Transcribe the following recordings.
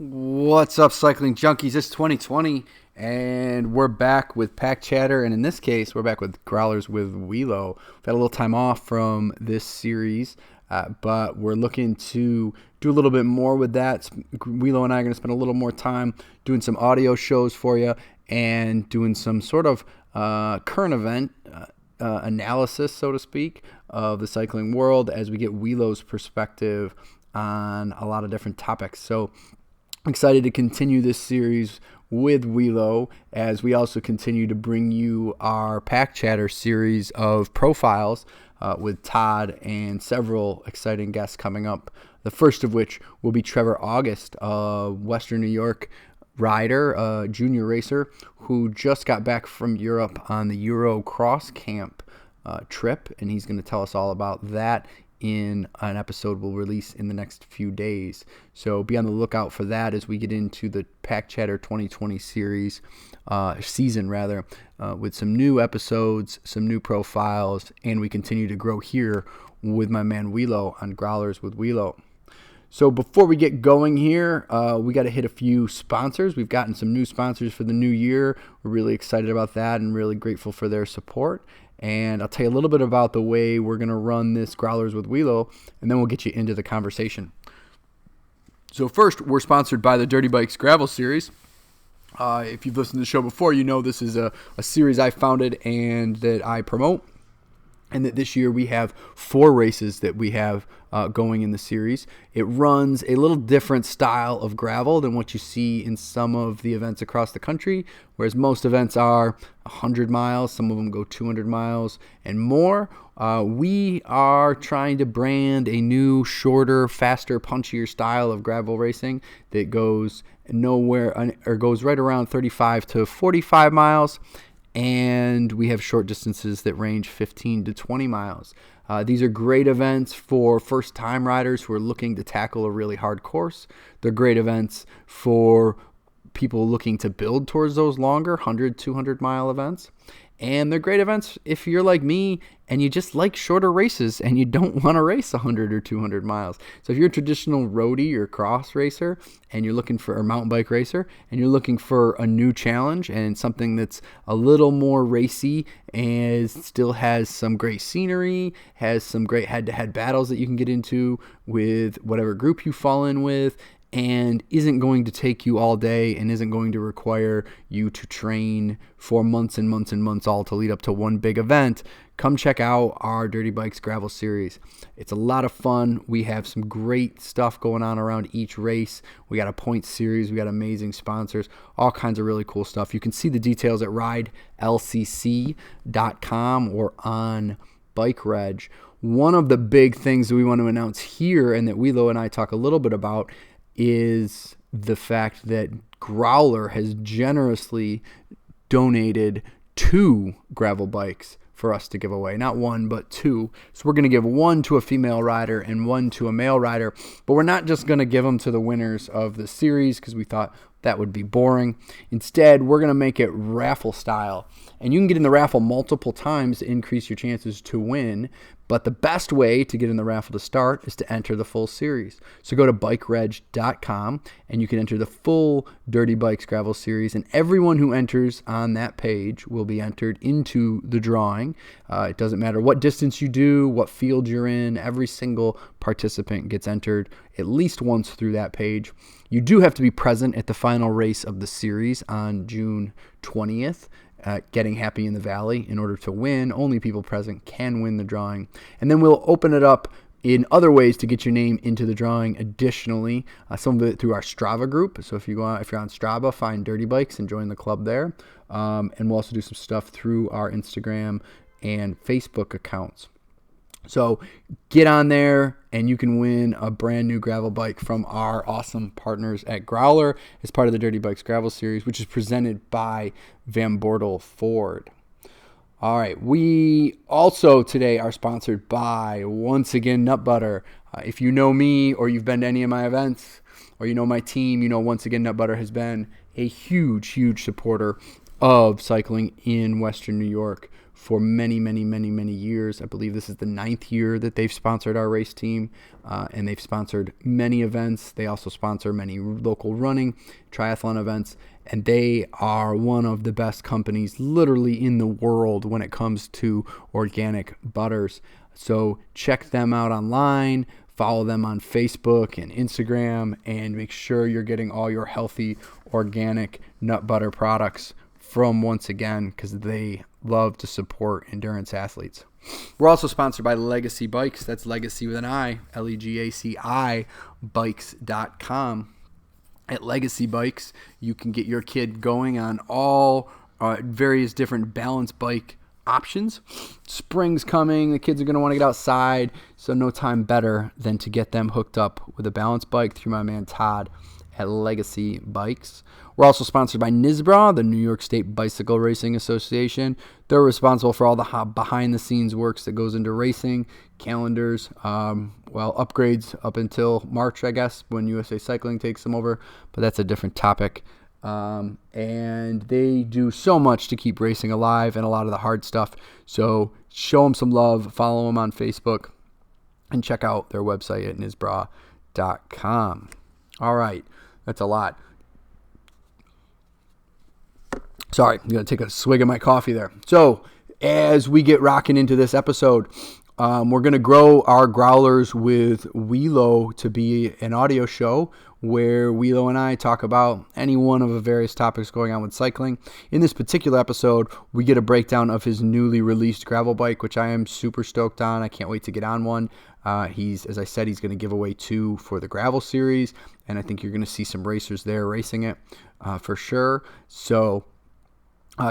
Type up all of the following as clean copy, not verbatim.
What's up, cycling junkies? It's 2020, and we're back with Pack Chatter, and in this case, we're back with Growlers with Willo. We've had a little time off from this series, but we're looking to do a little bit more with that. Willo and I are going to spend a little more time doing some audio shows for you and doing some sort of current event analysis, so to speak, of the cycling world as we get Willo's perspective on a lot of different topics. So I'm excited to continue this series with Willo as we also continue to bring you our Pack Chatter series of profiles with Todd and several exciting guests coming up. The first of which will be Trevor August, a Western New York rider, a junior racer who just got back from Europe on the Euro Cross Camp trip, and he's going to tell us all about that in an episode we'll release in the next few days. So be on the lookout for that as we get into the Pack Chatter 2020 series, season with some new episodes, some new profiles, and we continue to grow here with my man Willo on Growlers with Willo. So before we get going here, we got to hit a few sponsors. We've gotten some new sponsors for the new year. We're really excited about that and really grateful for their support. And I'll tell you a little bit about the way we're going to run this Growlers with Willo, and then we'll get you into the conversation. So first, we're sponsored by the Dirty Bikes Gravel Series. If you've listened to the show before, you know this is a series I founded and that I promote. And that this year we have 4 races that we have going in the series. It runs a little different style of gravel than what you see in some of the events across the country, whereas most events are 100 miles, some of them go 200 miles and more. We are trying to brand a new, shorter, faster, punchier style of gravel racing that goes goes right around 35 to 45 miles. And we have short distances that range 15 to 20 miles. These are great events for first-time riders who are looking to tackle a really hard course. They're great events for people looking to build towards those longer 100, 200-mile events. And they're great events if you're like me and you just like shorter races and you don't want to race 100 or 200 miles. So if you're a traditional roadie or cross racer and you're looking for a mountain bike racer and you're looking for a new challenge and something that's a little more racy and still has some great scenery, has some great head-to-head battles that you can get into with whatever group you fall in with, and isn't going to take you all day and isn't going to require you to train for months and months and months all to lead up to one big event, come check out our Dirty Bikes Gravel Series. It's a lot of fun. We have some great stuff going on around each race. We got a points series. We got amazing sponsors, all kinds of really cool stuff. You can see the details at ridelcc.com or on Bike Reg. One of the big things that we want to announce here and that Willo and I talk a little bit about is the fact that Growler has generously donated 2 gravel bikes for us to give away. Not 1, but 2. So we're going to give 1 to a female rider and 1 to a male rider. But we're not just going to give them to the winners of the series because we thought that would be boring. Instead, we're going to make it raffle style. And you can get in the raffle multiple times to increase your chances to win. But the best way to get in the raffle to start is to enter the full series. So go to bikereg.com and you can enter the full Dirty Bikes Gravel Series. And everyone who enters on that page will be entered into the drawing. It doesn't matter what distance you do, what field you're in. Every single participant gets entered at least once through that page. You do have to be present at the final race of the series on June 20th. Getting Happy in the Valley in order to win. Only people present can win the drawing. And then we'll open it up in other ways to get your name into the drawing. Additionally, some of it through our Strava group. So if you're on Strava, find Dirty Bikes and join the club there. And we'll also do some stuff through our Instagram and Facebook accounts. So get on there and you can win a brand new gravel bike from our awesome partners at Growler as part of the Dirty Bikes Gravel Series, which is presented by Van Bortel Ford. All right, we also today are sponsored by, once again, Nut Butter. If you know me or you've been to any of my events or you know my team, you know once again Nut Butter has been a huge, huge supporter of cycling in Western New York for many, many, many, many years. I believe this is the 9th year that they've sponsored our race team, and they've sponsored many events. They also sponsor many local running, triathlon events, and they are one of the best companies literally in the world when it comes to organic butters. So check them out online. Follow them on Facebook and Instagram, and make sure you're getting all your healthy, organic nut butter products from, once again, because they love to support endurance athletes. We're also sponsored by Legacy Bikes. That's Legacy with an I, Legaci, bikes.com. At Legacy Bikes, you can get your kid going on all various different balance bike options. Spring's coming. The kids are going to want to get outside, so no time better than to get them hooked up with a balance bike through my man Todd at Legacy Bikes. We're also sponsored by NYSBRA, the New York State Bicycle Racing Association. They're responsible for all the behind-the-scenes works that goes into racing, calendars, upgrades up until March, I guess, when USA Cycling takes them over, but that's a different topic. And they do so much to keep racing alive and a lot of the hard stuff. So show them some love, follow them on Facebook, and check out their website at nysbra.com. All right, that's a lot. Sorry, I'm going to take a swig of my coffee there. So as we get rocking into this episode, we're going to grow our Growlers with Willo to be an audio show where Willo and I talk about any one of the various topics going on with cycling. In this particular episode, we get a breakdown of his newly released gravel bike, which I am super stoked on. I can't wait to get on one. As I said, he's going to give away 2 for the gravel series, and I think you're going to see some racers there racing it for sure. So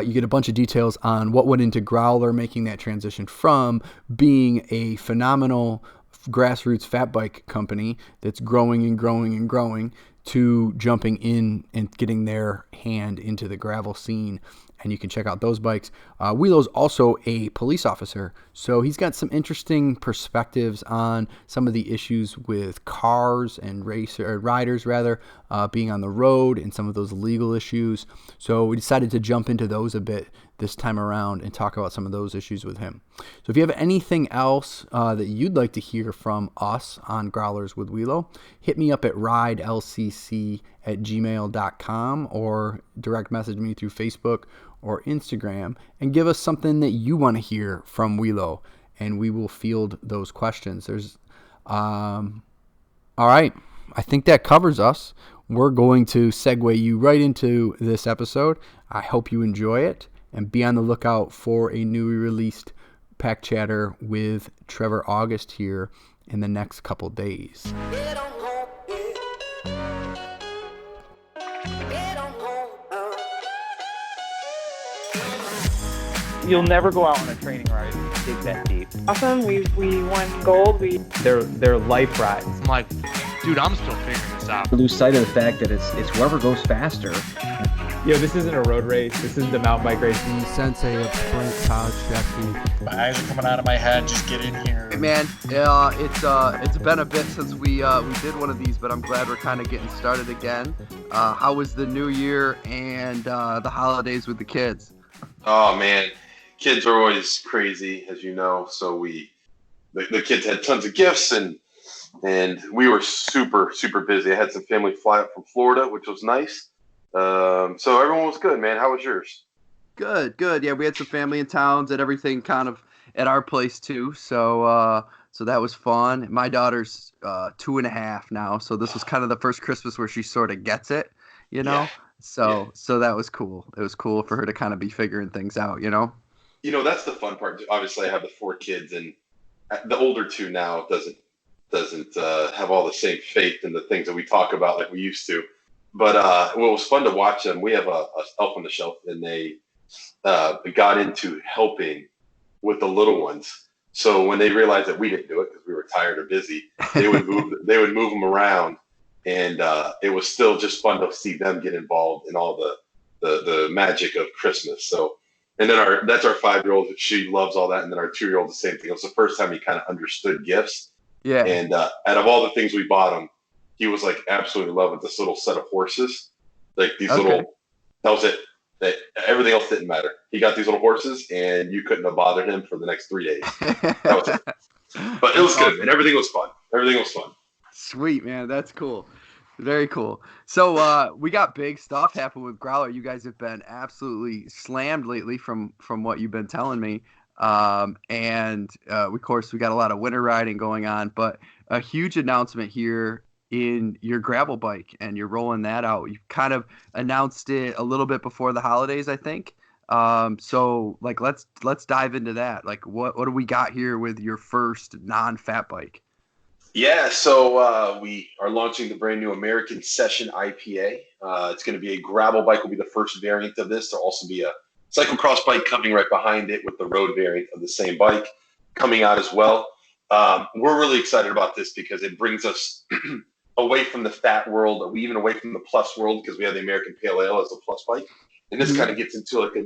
you get a bunch of details on what went into Growler making that transition from being a phenomenal grassroots fat bike company that's growing and growing and growing to jumping in and getting their hand into the gravel scene. And you can check out those bikes. Willo's also a police officer, so he's got some interesting perspectives on some of the issues with cars and riders being on the road and some of those legal issues. So we decided to jump into those a bit this time around and talk about some of those issues with him. So if you have anything else that you'd like to hear from us on Growlers with Willo, hit me up at ridelcc@gmail.com or direct message me through Facebook or Instagram and give us something that you want to hear from Willo, and we will field those questions. All right, I think that covers us. We're going to segue you right into this episode. I hope you enjoy it, and be on the lookout for a newly released Pack Chatter with Trevor August here in the next couple days. You'll never go out on a training ride and dig that deep. Awesome. We won gold. They're life rides. I'm like, dude, I'm still figuring this out. Lose sight of the fact that it's whoever goes faster. This isn't a road race. This is the mountain bike race. Sensei of Sprint College Chefy. My eyes are coming out of my head. Just get in here. Hey man, it's been a bit since we did one of these, but I'm glad we're kind of getting started again. How was the new year and the holidays with the kids? Oh man, kids are always crazy, as you know. So the kids had tons of gifts, and we were super busy. I had some family fly up from Florida, which was nice. So everyone was good, man. How was yours? Good. Yeah, we had some family in towns and everything kind of at our place too. So that was fun. My daughter's 2.5 now, so this was kind of the first Christmas where she sort of gets it, you know. Yeah. So that was cool. It was cool for her to kind of be figuring things out, you know. That's the fun part. Obviously, I have the 4 kids, and the older 2 now doesn't have all the same faith in the things that we talk about like we used to. But what was fun to watch them, we have a Elf on the Shelf, and they got into helping with the little ones. So when they realized that we didn't do it because we were tired or busy, they would move them around, and it was still just fun to see them get involved in all the magic of Christmas. So, and then that's our 5-year-old. She loves all that, and then our 2-year-old the same thing. It was the first time he kind of understood gifts. Yeah. And out of all the things we bought him, he was like absolutely loving this little set of horses, like these little. That was it. that everything else didn't matter. He got these little horses, and you couldn't have bothered him for the next 3 days. That was it. But it was good, and everything was fun. Everything was fun. Sweet, man. That's cool. Very cool. So we got big stuff happening with Growler. You guys have been absolutely slammed lately from what you've been telling me. And of course, we got a lot of winter riding going on, but a huge announcement here in your gravel bike, and you're rolling that out. You kind of announced it a little bit before the holidays, I think. So like let's dive into that. Like what do we got here with your first non-fat bike? Yeah, so we are launching the brand new American Session IPA. It's going to be a gravel bike, will be the first variant of this. There'll also be a cyclocross bike coming right behind it with the road variant of the same bike coming out as well. We're really excited about this because it brings us away from the fat world, even away from the plus world, because we have the American Pale Ale as a plus bike. And this kind of gets into like a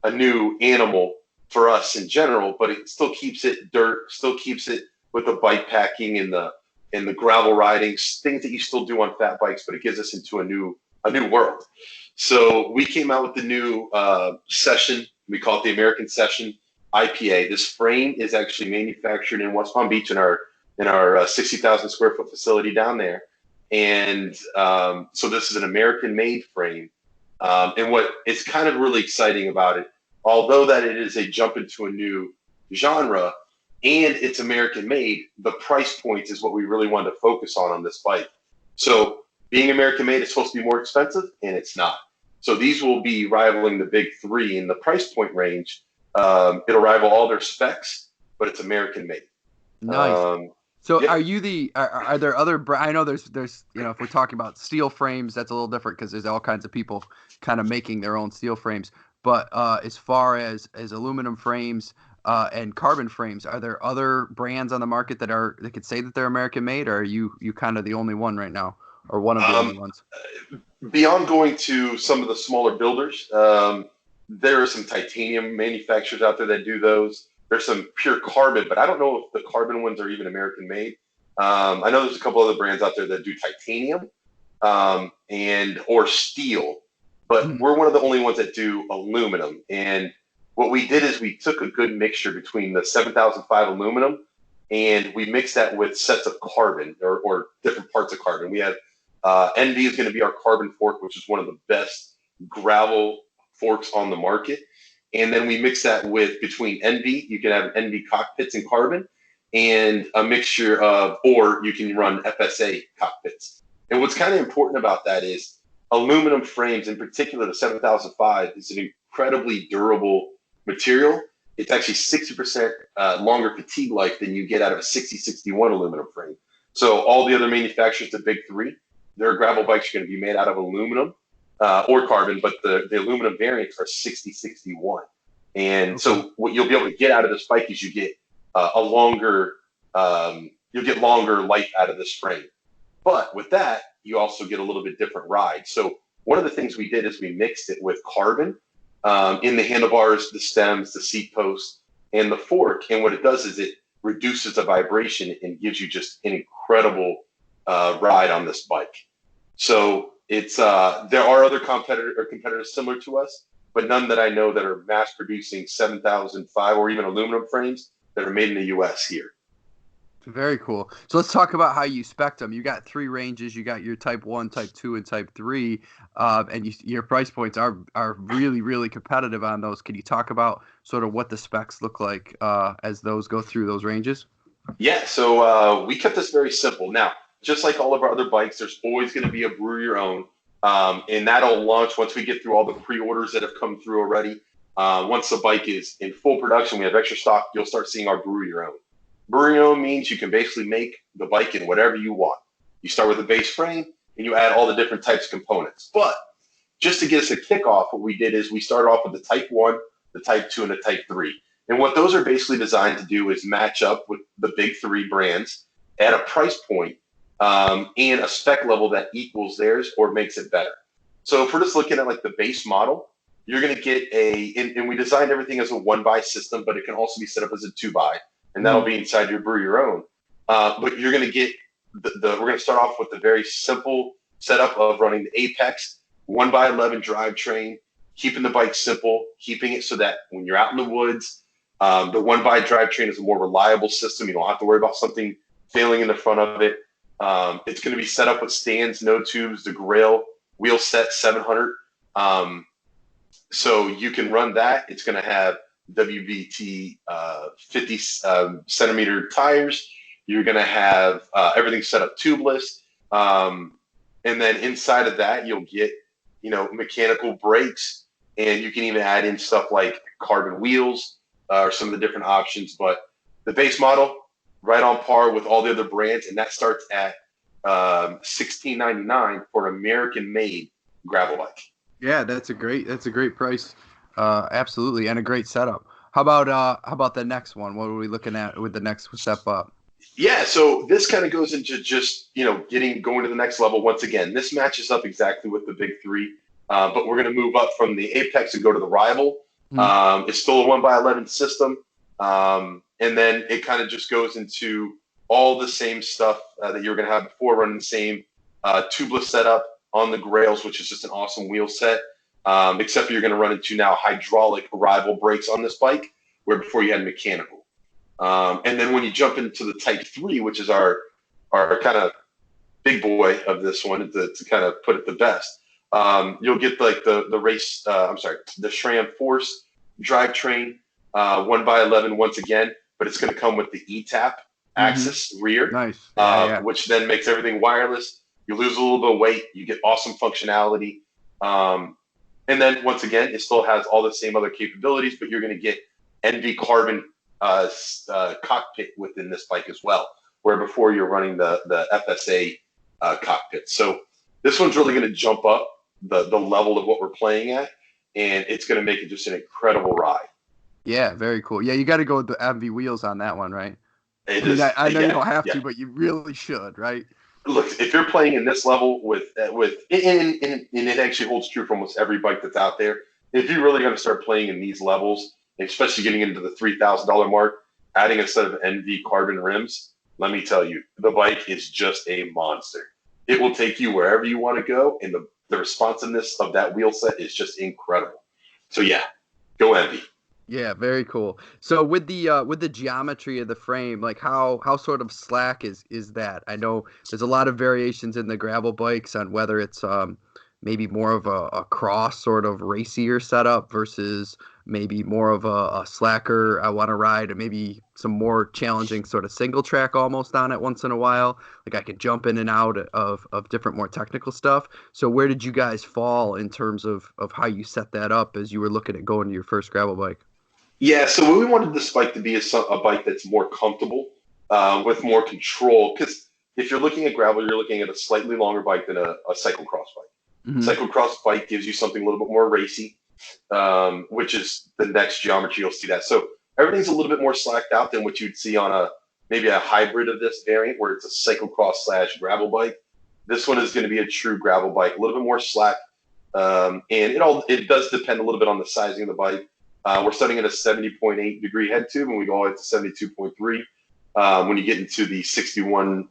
new animal for us in general, but it still keeps it dirt, still keeps it with the bike packing and the gravel riding, things that you still do on fat bikes, but it gives us into a new world. So we came out with the new Session. We call it the American Session IPA. This frame is actually manufactured in West Palm Beach in our 60,000 square foot facility down there. And so this is an American made frame. And what is kind of really exciting about it, although that it is a jump into a new genre and it's American made, the price point is what we really wanted to focus on this bike. So being American made is supposed to be more expensive, and it's not. So these will be rivaling the big three in the price point range. It'll rival all their specs, but it's American made. Nice. So yeah. are there other, I know there's, if we're talking about steel frames, that's a little different because there's all kinds of people kind of making their own steel frames. But as far as aluminum frames and carbon frames, are there other brands on the market that could say that they're American made, or are you kind of the only one right now, or one of the only ones? Beyond going to some of the smaller builders, there are some titanium manufacturers out there that do those. There's some pure carbon, but I don't know if the carbon ones are even American made. I know there's a couple other brands out there that do titanium or steel, but we're one of the only ones that do aluminum. And what we did is we took a good mixture between the 7005 aluminum and we mixed that with sets of carbon or different parts of carbon. We have NV is going to be our carbon fork, which is one of the best gravel forks on the market. And then we mix that with between NV, you can have NV cockpits and carbon, and a mixture of, or you can run FSA cockpits. And what's kind of important about that is aluminum frames, in particular the 7005, is an incredibly durable material. It's actually 60% longer fatigue life than you get out of a 6061 aluminum frame. So all the other manufacturers, the big three, their gravel bikes are going to be made out of aluminum or carbon, but the aluminum variants are 6061. And so what you'll be able to get out of this bike is you get longer life out of this frame. But with that, you also get a little bit different ride. So one of the things we did is we mixed it with carbon in the handlebars, the stems, the seat post, and the fork. And what it does is it reduces the vibration and gives you just an incredible ride on this bike. So it's there are other competitors similar to us, but none that I know that are mass producing 7005 or even aluminum frames that are made in the U.S. here. Very cool. So let's talk about how you spec them. You got 3 ranges. You got your Type 1, Type 2, and Type 3, and your price points are really, really competitive on those. Can you talk about sort of what the specs look like as those go through those ranges? Yeah, so we kept this very simple. Now, just like all of our other bikes, there's always going to be a Brew Your Own, and that'll launch once we get through all the pre-orders that have come through already. Once the bike is in full production, we have extra stock, you'll start seeing our Brew Your Own. Brew Your Own means you can basically make the bike in whatever you want. You start with a base frame, and you add all the different types of components. But just to get us a kickoff, what we did is we started off with the Type 1, the Type 2, and the Type 3. And what those are basically designed to do is match up with the big 3 brands at a price point and a spec level that equals theirs or makes it better. So if we're just looking at like the base model, you're going to get and we designed everything as a 1x system, but it can also be set up as a 2x. And that'll be inside your Brew Your Own. But you're going to get we're going to start off with the very simple setup of running the Apex 1x11 drivetrain, keeping the bike simple, keeping it so that when you're out in the woods, the one-by drivetrain is a more reliable system. You don't have to worry about something failing in the front of it. It's going to be set up with stands, no tubes, the Grail wheel set 700. So you can run that. It's going to have WBT 50 centimeter tires. You're going to have everything set up tubeless. And then inside of that, you'll get, mechanical brakes, and you can even add in stuff like carbon wheels or some of the different options. But the base model, right on par with all the other brands, and that starts at $16.99 for an American-made gravel bike. Yeah, that's a great price. Absolutely, and a great setup. How about the next one? What are we looking at with the next step up? Yeah, so this kind of goes into just, going to the next level. Once again, this matches up exactly with the big three, but we're going to move up from the Apex and go to the Rival. It's still a 1x11 system, and then it kind of just goes into all the same stuff that you were going to have before, running the same tubeless setup on the Grails, which is just an awesome wheel set, except for you're going to run into now hydraulic Rival brakes on this bike, where before you had mechanical. And then when you jump into the Type 3, which is our kind of big boy of this one, to kind of put it the best, you'll get like the SRAM Force drivetrain, 1x11 once again, but it's going to come with the E-Tap axis rear, Nice. Which then makes everything wireless. You lose a little bit of weight. You get awesome functionality. And then once again, it still has all the same other capabilities, but you're going to get NV carbon cockpit within this bike as well, where before you're running the FSA cockpit. So this one's really going to jump up the level of what we're playing at, and it's going to make it just an incredible ride. Yeah, very cool. Yeah, you got to go with the MV wheels on that one, right? I know you don't have to, but you really should, right? Look, if you're playing in this level and it actually holds true for almost every bike that's out there. If you're really going to start playing in these levels, especially getting into the $3,000 mark, adding a set of NV carbon rims, let me tell you, the bike is just a monster. It will take you wherever you want to go, and the responsiveness of that wheel set is just incredible. So yeah, go NV. Yeah, very cool. So with the geometry of the frame, like how sort of slack is that? I know there's a lot of variations in the gravel bikes on whether it's maybe more of a cross sort of racier setup versus maybe more of a slacker, I want to ride, or maybe some more challenging sort of single track almost on it once in a while. Like I could jump in and out of different more technical stuff. So where did you guys fall in terms of how you set that up as you were looking at going to your first gravel bike? Yeah, so we wanted this bike to be a bike that's more comfortable, with more control. Because if you're looking at gravel, you're looking at a slightly longer bike than a cyclocross bike. Mm-hmm. Cyclocross bike gives you something a little bit more racy, which is the next geometry. You'll see that. So everything's a little bit more slacked out than what you'd see on maybe a hybrid of this variant, where it's a cyclocross / gravel bike. This one is going to be a true gravel bike, a little bit more slack, and it does depend a little bit on the sizing of the bike. We're starting at a 70.8 degree head tube, and we go all the way to 72.3 when you get into the 61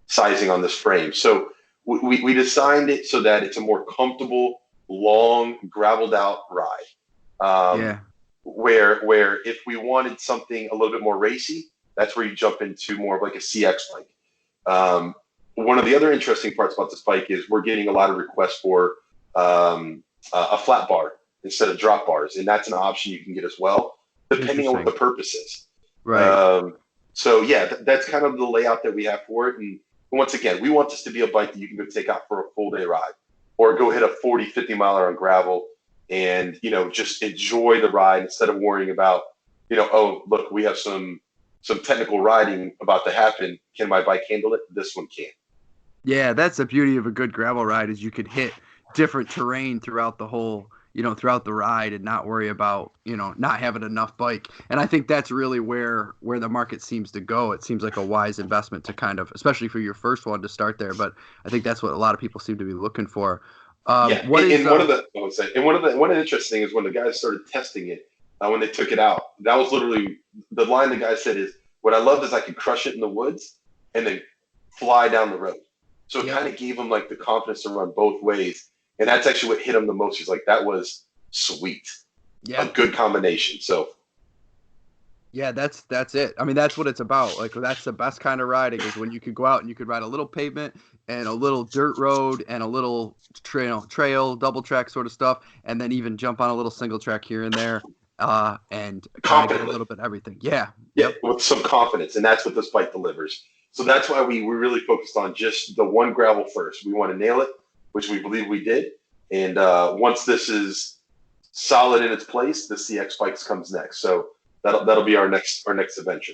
sizing on this frame. So we designed it so that it's a more comfortable, long, graveled out ride. Where if we wanted something a little bit more racy, that's where you jump into more of like a CX bike. One of the other interesting parts about this bike is we're getting a lot of requests for a flat bar instead of drop bars, and that's an option you can get as well, depending on what the purpose is. Right. So yeah, that's kind of the layout that we have for it. And once again, we want this to be a bike that you can go take out for a full day ride, or go hit a 40, 50 miler on gravel and, just enjoy the ride instead of worrying about, oh, look, we have some technical riding about to happen. Can my bike handle it? This one can. Yeah, that's the beauty of a good gravel ride, is you could hit different terrain throughout the whole, throughout the ride, and not worry about, not having enough bike. And I think that's really where the market seems to go. It seems like a wise investment to kind of, especially for your first one, to start there. But I think that's what a lot of people seem to be looking for. One of the interesting things is when the guys started testing it, when they took it out, that was literally the line the guy said is, what I loved is I could crush it in the woods and then fly down the road. So it kind of gave them like the confidence to run both ways. And that's actually what hit him the most. He's like, that was sweet. Yeah. A good combination. So Yeah, that's it. I mean, that's what it's about. Like, that's the best kind of riding is when you could go out and you could ride a little pavement and a little dirt road and a little trail, double track sort of stuff, and then even jump on a little single track here and there, and kind of get a little bit of everything. Yeah. Yeah, with some confidence, and that's what this bike delivers. So that's why we really focused on just the one gravel first. We want to nail it, which we believe we did. And once this is solid in its place, the CX bikes comes next. So that'll be our next adventure.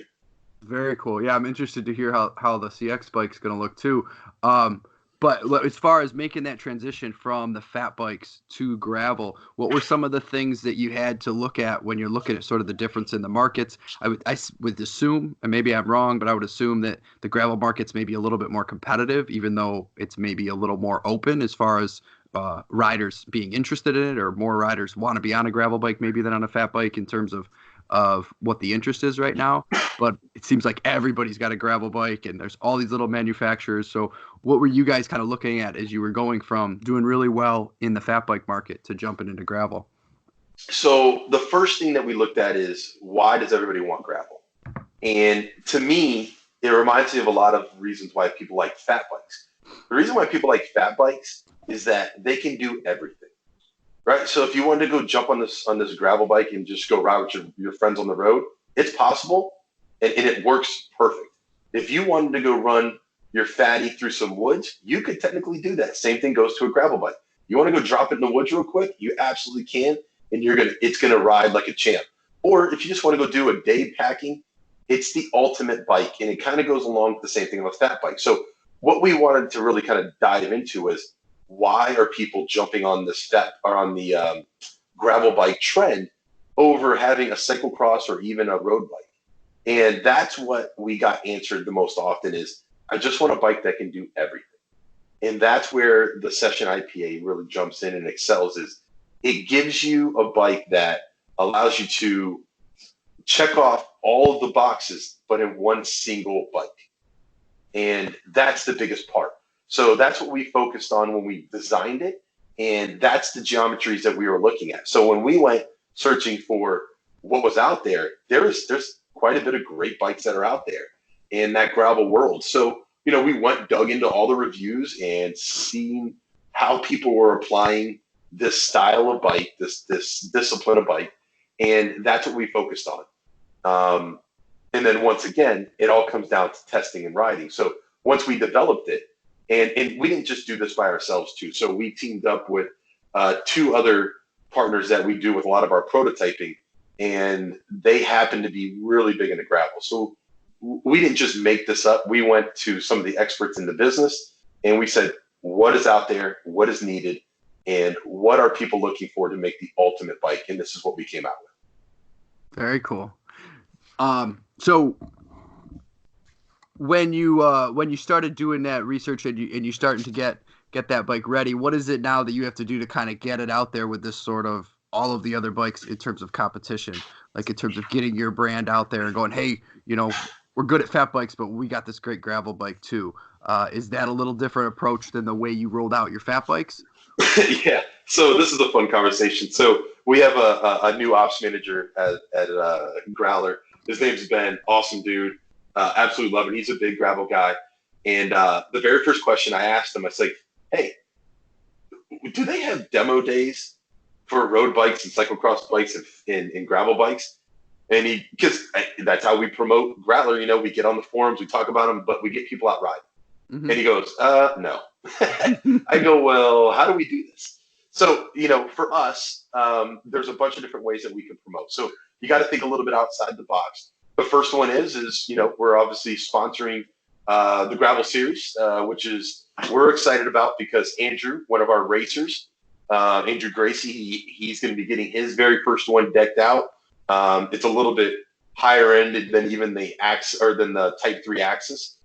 Very cool. Yeah, I'm interested to hear how the CX bike's going to look too. But as far as making that transition from the fat bikes to gravel, what were some of the things that you had to look at when you're looking at sort of the difference in the markets? I would assume, and maybe I'm wrong, but I would assume that the gravel market's maybe a little bit more competitive, even though it's maybe a little more open as far as riders being interested in it, or more riders want to be on a gravel bike maybe than on a fat bike in terms of what the interest is right now. But it seems like everybody's got a gravel bike and there's all these little manufacturers. So what were you guys kind of looking at as you were going from doing really well in the fat bike market to jumping into gravel? So the first thing that we looked at is, why does everybody want gravel? And to me, it reminds me of a lot of reasons why people like fat bikes. The reason why people like fat bikes is that they can do everything. Right. So if you wanted to go jump on this gravel bike and just go ride with your friends on the road, it's possible, and it works perfect. If you wanted to go run your fatty through some woods, you could technically do that. Same thing goes to a gravel bike. You want to go drop it in the woods real quick, you absolutely can, and it's gonna ride like a champ. Or if you just want to go do a day packing, it's the ultimate bike, and it kind of goes along with the same thing with fat bike. So what we wanted to really kind of dive into was, why are people jumping on this the gravel bike trend over having a cyclocross or even a road bike? And that's what we got answered the most often is, I just want a bike that can do everything. And that's where the Session IPA really jumps in and excels, is it gives you a bike that allows you to check off all of the boxes, but in one single bike. And that's the biggest part. So that's what we focused on when we designed it, and that's the geometries that we were looking at. So when we went searching for what was out there, there's quite a bit of great bikes that are out there in that gravel world. So, we dug into all the reviews and seen how people were applying this style of bike, this discipline of bike, and that's what we focused on. And then once again, it all comes down to testing and riding. So once we developed it, and we didn't just do this by ourselves too. So we teamed up with 2 other partners that we do with a lot of our prototyping, and they happen to be really big into gravel. So we didn't just make this up. We went to some of the experts in the business and we said, what is out there? What is needed? And what are people looking for to make the ultimate bike? And this is what we came out with. Very cool. So when you started doing that research and you starting to get that bike ready, what is it now that you have to do to kind of get it out there with this sort of all of the other bikes in terms of competition, like in terms of getting your brand out there and going, hey, we're good at fat bikes, but we got this great gravel bike too. Is that a little different approach than the way you rolled out your fat bikes? Yeah. So this is a fun conversation. So we have a new ops manager at Growler. His name's Ben. Awesome dude. Absolutely love it. He's a big gravel guy. And the very first question I asked him, I was like, hey, do they have demo days for road bikes and cyclocross bikes and gravel bikes? And because that's how we promote Growler, we get on the forums, we talk about them, but we get people out riding. Mm-hmm. And he goes, no. I go, well, how do we do this? So, for us, there's a bunch of different ways that we can promote. So you got to think a little bit outside the box. The first one is we're obviously sponsoring the gravel series, which is we're excited about because Andrew, one of our racers, Andrew Gracie, he's going to be getting his very first one decked out. It's a little bit higher end than even the Type 3 Axis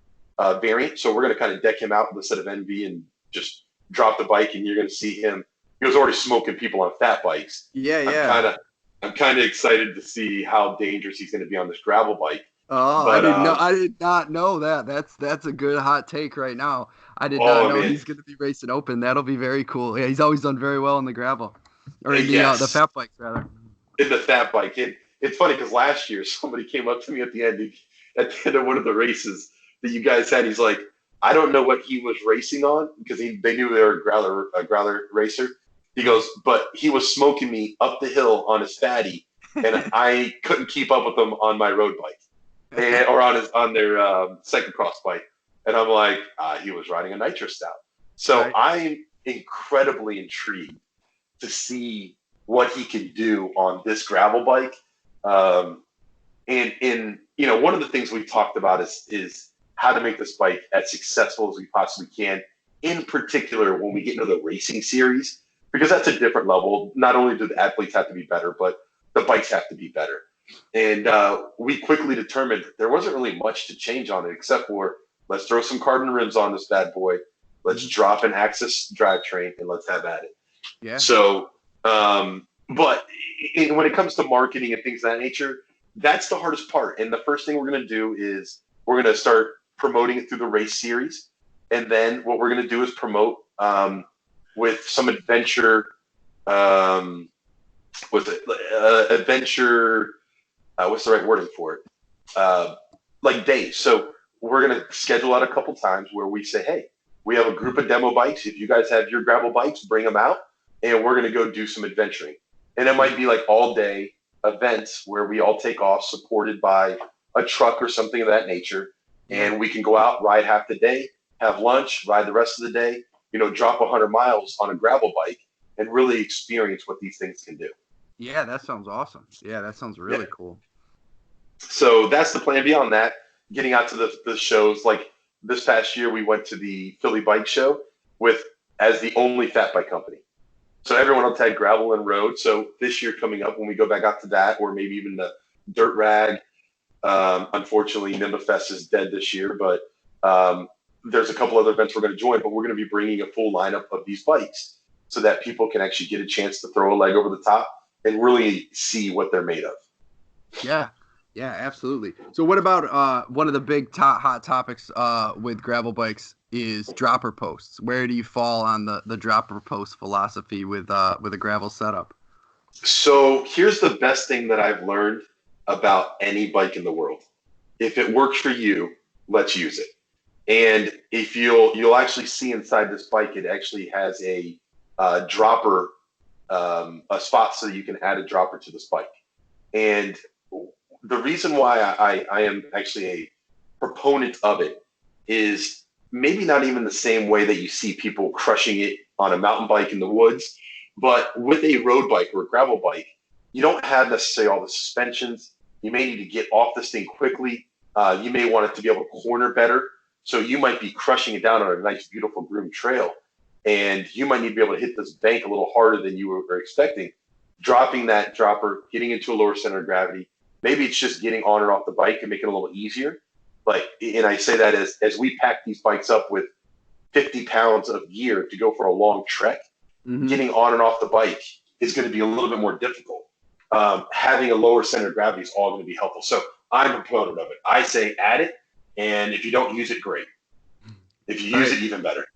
variant. So we're going to kind of deck him out with a set of NV and just drop the bike, and you're going to see him. He was already smoking people on fat bikes. Yeah. I'm kind of excited to see how dangerous he's going to be on this gravel bike. Oh, But I did not know that. That's a good hot take right now. I did oh not know man, he's going to be racing open. That'll be very cool. Yeah, he's always done very well in the gravel, or in the yes, fat bikes rather. in the fat bike. It's funny because last year somebody came up to me at the end of one of the races that you guys had. He's like, I don't know what he was racing on because they knew they were a growler racer. He goes, but he was smoking me up the hill on his fatty, and I couldn't keep up with him on my road bike, or on their cyclocross bike. And I'm like, he was riding a nitro stout. So Right. I'm incredibly intrigued to see what he can do on this gravel bike. And one of the things we've talked about is how to make this bike as successful as we possibly can, in particular when we get into the racing series, because that's a different level. Not only do the athletes have to be better, but the bikes have to be better. And we quickly determined that there wasn't really much to change on it, except for let's throw some carbon rims on this bad boy. Let's drop an Axis drivetrain and let's have at it. Yeah. So, but when it comes to marketing and things of that nature, that's the hardest part. And the first thing we're going to do is we're going to start promoting it through the race series. And then what we're going to do is promote with some adventure, adventure, what's the right wording for it? Like days. So we're going to schedule out a couple times where we say, hey, we have a group of demo bikes. If you guys have your gravel bikes, bring them out. And we're going to go do some adventuring. And it might be like all day events where we all take off supported by a truck or something of that nature. And we can go out, ride half the day, have lunch, ride the rest of the day, drop 100 miles on a gravel bike and really experience what these things can do. Yeah, that sounds awesome. Yeah, that sounds really cool. So that's the plan. Beyond that, getting out to the shows. Like this past year, we went to the Philly Bike Show as the only fat bike company. So everyone else had gravel and road. So this year coming up, when we go back out to that, or maybe even the Dirt Rag, unfortunately, NimbaFest is dead this year, but there's a couple other events we're going to join, but we're going to be bringing a full lineup of these bikes so that people can actually get a chance to throw a leg over the top and really see what they're made of. Yeah, absolutely. So what about one of the big hot topics with gravel bikes is dropper posts. Where do you fall on the dropper post philosophy with a gravel setup? So here's the best thing that I've learned about any bike in the world. If it works for you, let's use it. And if you'll actually see inside this bike, it actually has a dropper, a spot so you can add a dropper to this bike. And the reason why I am actually a proponent of it is maybe not even the same way that you see people crushing it on a mountain bike in the woods, but with a road bike or a gravel bike, you don't have necessarily all the suspensions. You may need to get off this thing quickly. You may want it to be able to corner better. So you might be crushing it down on a nice, beautiful groomed trail. And you might need to be able to hit this bank a little harder than you were expecting. Dropping that dropper, getting into a lower center of gravity. Maybe it's just getting on and off the bike and making it a little easier. And I say that as we pack these bikes up with 50 pounds of gear to go for a long trek, getting on and off the bike is going to be a little bit more difficult. Having a lower center of gravity is all going to be helpful. So I'm a proponent of it. I say add it, and if you don't use it, great. If you use it, even better.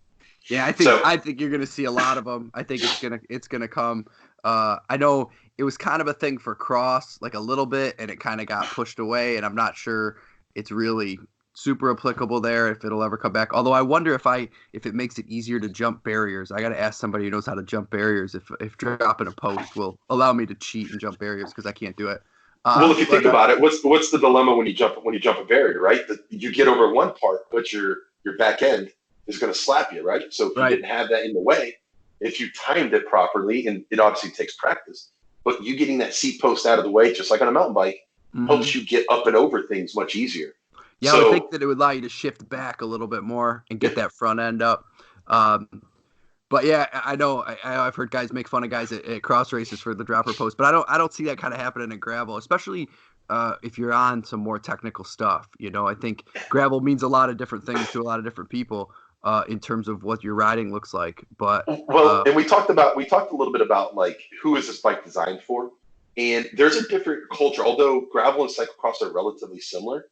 Yeah, I think you're going to see a lot of them. I think it's gonna come. I know it was kind of a thing for cross, like a little bit, and it kind of got pushed away, and I'm not sure it's really super applicable there if it'll ever come back. Although I wonder if it makes it easier to jump barriers. I got to ask somebody who knows how to jump barriers if dropping a post will allow me to cheat and jump barriers because I can't do it. Well, if you think about it, what's the dilemma when you jump a barrier, right? That you get over one part, but your back end is going to slap you, right? So if you didn't have that in the way, if you timed it properly, and it obviously takes practice, but you getting that seat post out of the way, just like on a mountain bike, helps you get up and over things much easier. Yeah, I would think that it would allow you to shift back a little bit more and get that front end up. But yeah, I know I've heard guys make fun of guys at cross races for the dropper post, but I don't see that kind of happening in gravel, especially if you're on some more technical stuff. I think gravel means a lot of different things to a lot of different people in terms of what your riding looks like. But and we talked a little bit about like who is this bike designed for, and there's a different culture. Although gravel and cyclocross are relatively similar,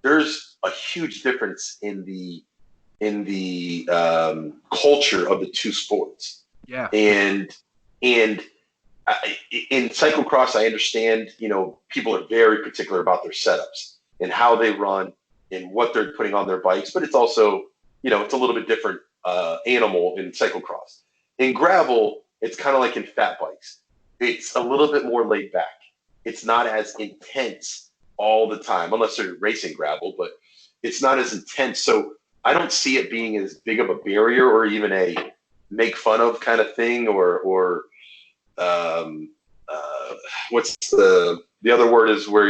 there's a huge difference in the culture of the two sports. Yeah. And in cyclocross, I understand, people are very particular about their setups and how they run and what they're putting on their bikes, but it's also, it's a little bit different animal in cyclocross. In gravel, it's kind of like in fat bikes. It's a little bit more laid back. It's not as intense all the time, unless they're racing gravel, but it's not as intense. So I don't see it being as big of a barrier or even a make fun of kind of thing, or what's the other word is where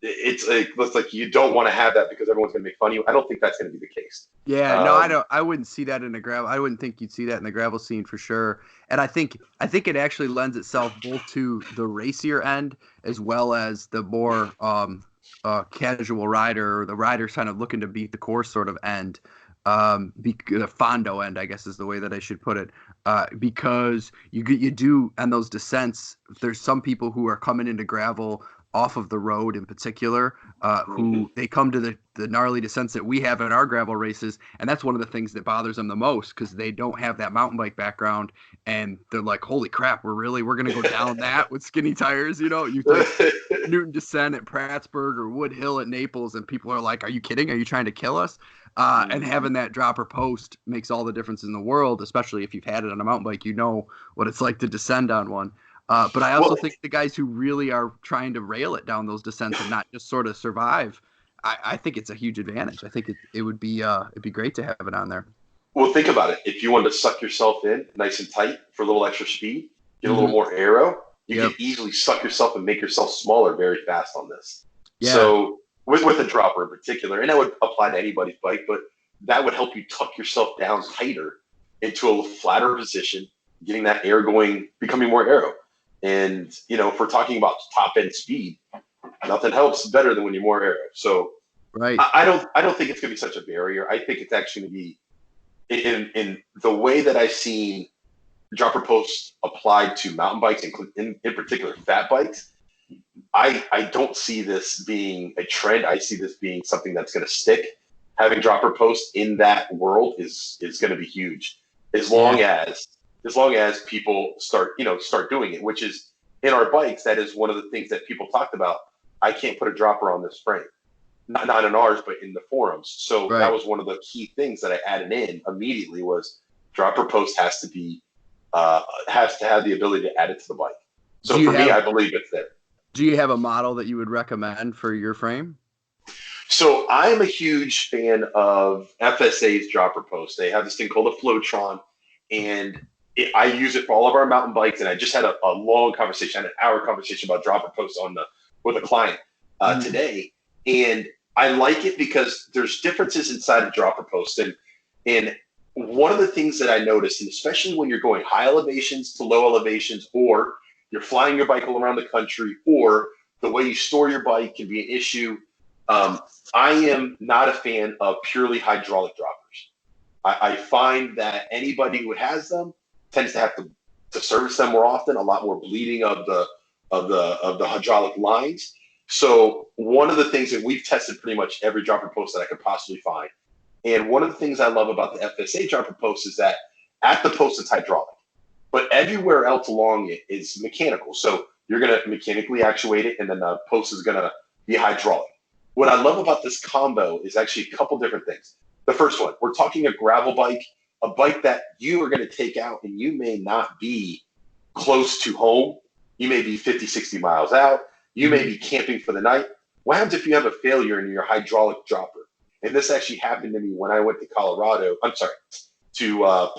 it looks like you don't want to have that because everyone's going to make fun of you. I don't think that's going to be the case. Yeah, no, I wouldn't see that in the gravel. I wouldn't think you'd see that in the gravel scene for sure. And I think it actually lends itself both to the racier end as well as the more casual rider, or the rider kind of looking to beat the course sort of end. The fondo end, I guess, is the way that I should put it. Because you do on those descents, there's some people who are coming into gravel off of the road in particular, who they come to the gnarly descents that we have in our gravel races, and that's one of the things that bothers them the most, because they don't have that mountain bike background, and they're like, holy crap, we're gonna go down that with skinny tires. You take Newton Descent at Prattsburg or Wood Hill at Naples, and people are like, are you kidding? Are you trying to kill us? And having that dropper post makes all the difference in the world, especially if you've had it on a mountain bike. You know what it's like to descend on one. But I also think the guys who really are trying to rail it down those descents and not just sort of survive, I think it's a huge advantage. I think it would be it'd be great to have it on there. Well, think about it. If you wanted to suck yourself in nice and tight for a little extra speed, get a little more aero, you can easily suck yourself and make yourself smaller very fast on this. Yeah. So with a dropper in particular, and that would apply to anybody's bike, but that would help you tuck yourself down tighter into a flatter position, getting that air going, becoming more aero. And, if we're talking about top end speed, nothing helps better than when you're more aero. So right. I don't think it's going to be such a barrier. I think it's actually going to be in the way that I've seen dropper posts applied to mountain bikes, in particular fat bikes. I don't see this being a trend. I see this being something that's going to stick. Having dropper posts in that world is going to be huge, as long as people start doing it, which is in our bikes. That is one of the things that people talked about. I can't put a dropper on this frame, not in ours, but in the forums. So that was one of the key things that I added in immediately was dropper post has to have the ability to add it to the bike. So for me, I believe it's there. Do you have a model that you would recommend for your frame? So I'm a huge fan of FSA's dropper post. They have this thing called a Flowtron, and I use it for all of our mountain bikes. And I just had a long conversation, an hour conversation about dropper posts with a client today. And I like it because there's differences inside of dropper posts. And one of the things that I noticed, and especially when you're going high elevations to low elevations, or you're flying your bike all around the country, or the way you store your bike can be an issue. I am not a fan of purely hydraulic droppers. I find that anybody who has them tends to have to service them more often, a lot more bleeding of the hydraulic lines. So one of the things that we've tested pretty much every dropper post that I could possibly find. And one of the things I love about the FSA dropper post is that at the post it's hydraulic, but everywhere else along it is mechanical. So you're going to mechanically actuate it, and then the post is going to be hydraulic. What I love about this combo is actually a couple different things. The first one, we're talking a gravel bike, a bike that you are going to take out, and you may not be close to home. You may be 50, 60 miles out. You may be camping for the night. What happens if you have a failure in your hydraulic dropper? And this actually happened to me when I went to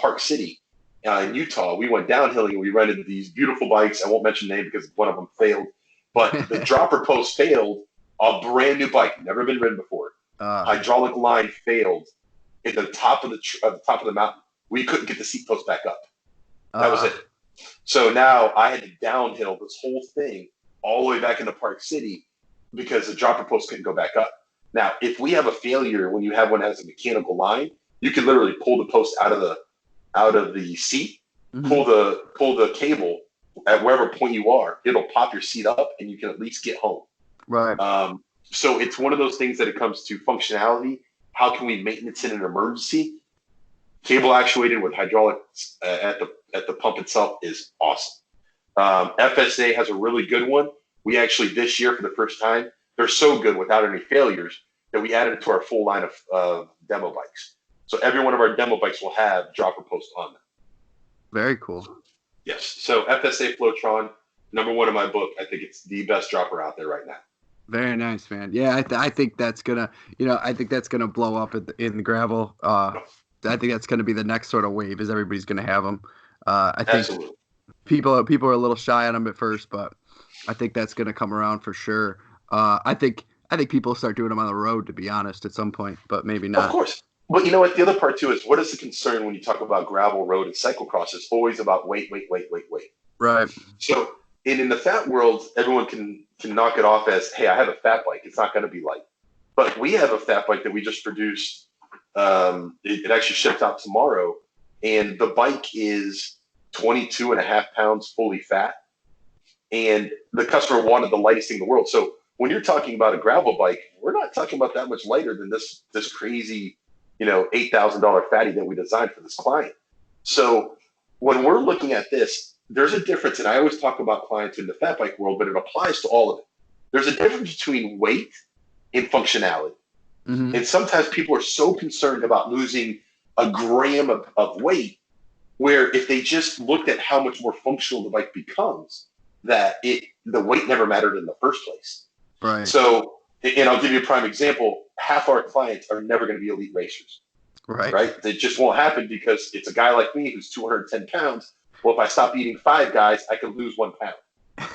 Park City in Utah. We went downhill and we rented these beautiful bikes. I won't mention the name because one of them failed, but the dropper post failed. A brand new bike, never been ridden before. Hydraulic line failed at the top of the mountain. We couldn't get the seat post back up. That was it. So now I had to downhill this whole thing all the way back into Park City because the dropper post couldn't go back up. Now, if we have a failure when you have one that has a mechanical line, you can literally pull the post out of the seat, pull the cable at wherever point you are. It'll pop your seat up, and you can at least get home. Right. So it's one of those things that it comes to functionality. How can we maintenance in an emergency? Cable actuated with hydraulics at the pump itself is awesome. FSA has a really good one. We actually this year for the first time, they're so good without any failures that we added it to our full line of demo bikes. So every one of our demo bikes will have dropper post on them. Very cool. Yes. So FSA Flowtron, #1 in my book. I think it's the best dropper out there right now. Very nice, man. Yeah, I think that's gonna, I think that's gonna blow up in the gravel. I think that's gonna be the next sort of wave. Is everybody's gonna have them. I think Absolutely. people are a little shy on them at first, but I think that's gonna come around for sure. I think people start doing them on the road, to be honest, at some point, but maybe not. Of course. But you know what? The other part too is what is the concern when you talk about gravel, road, and cyclocross? It's always about weight. Right. So in the fat world, everyone can knock it off as, hey, I have a fat bike. It's not going to be light. But we have a fat bike that we just produced. It actually shipped out tomorrow, and the bike is 22.5 pounds fully fat. And the customer wanted the lightest thing in the world. So when you're talking about a gravel bike, we're not talking about that much lighter than this crazy, $8,000 fatty that we designed for this client. So when we're looking at this, there's a difference. And I always talk about clients in the fat bike world, but it applies to all of it. There's a difference between weight and functionality. Mm-hmm. And sometimes people are so concerned about losing a gram of weight, where if they just looked at how much more functional the bike becomes, that the weight never mattered in the first place. Right. So, and I'll give you a prime example. Half our clients are never going to be elite racers. Right. It just won't happen because it's a guy like me who's 210 pounds. Well, if I stop eating 5 guys, I could lose 1 pound.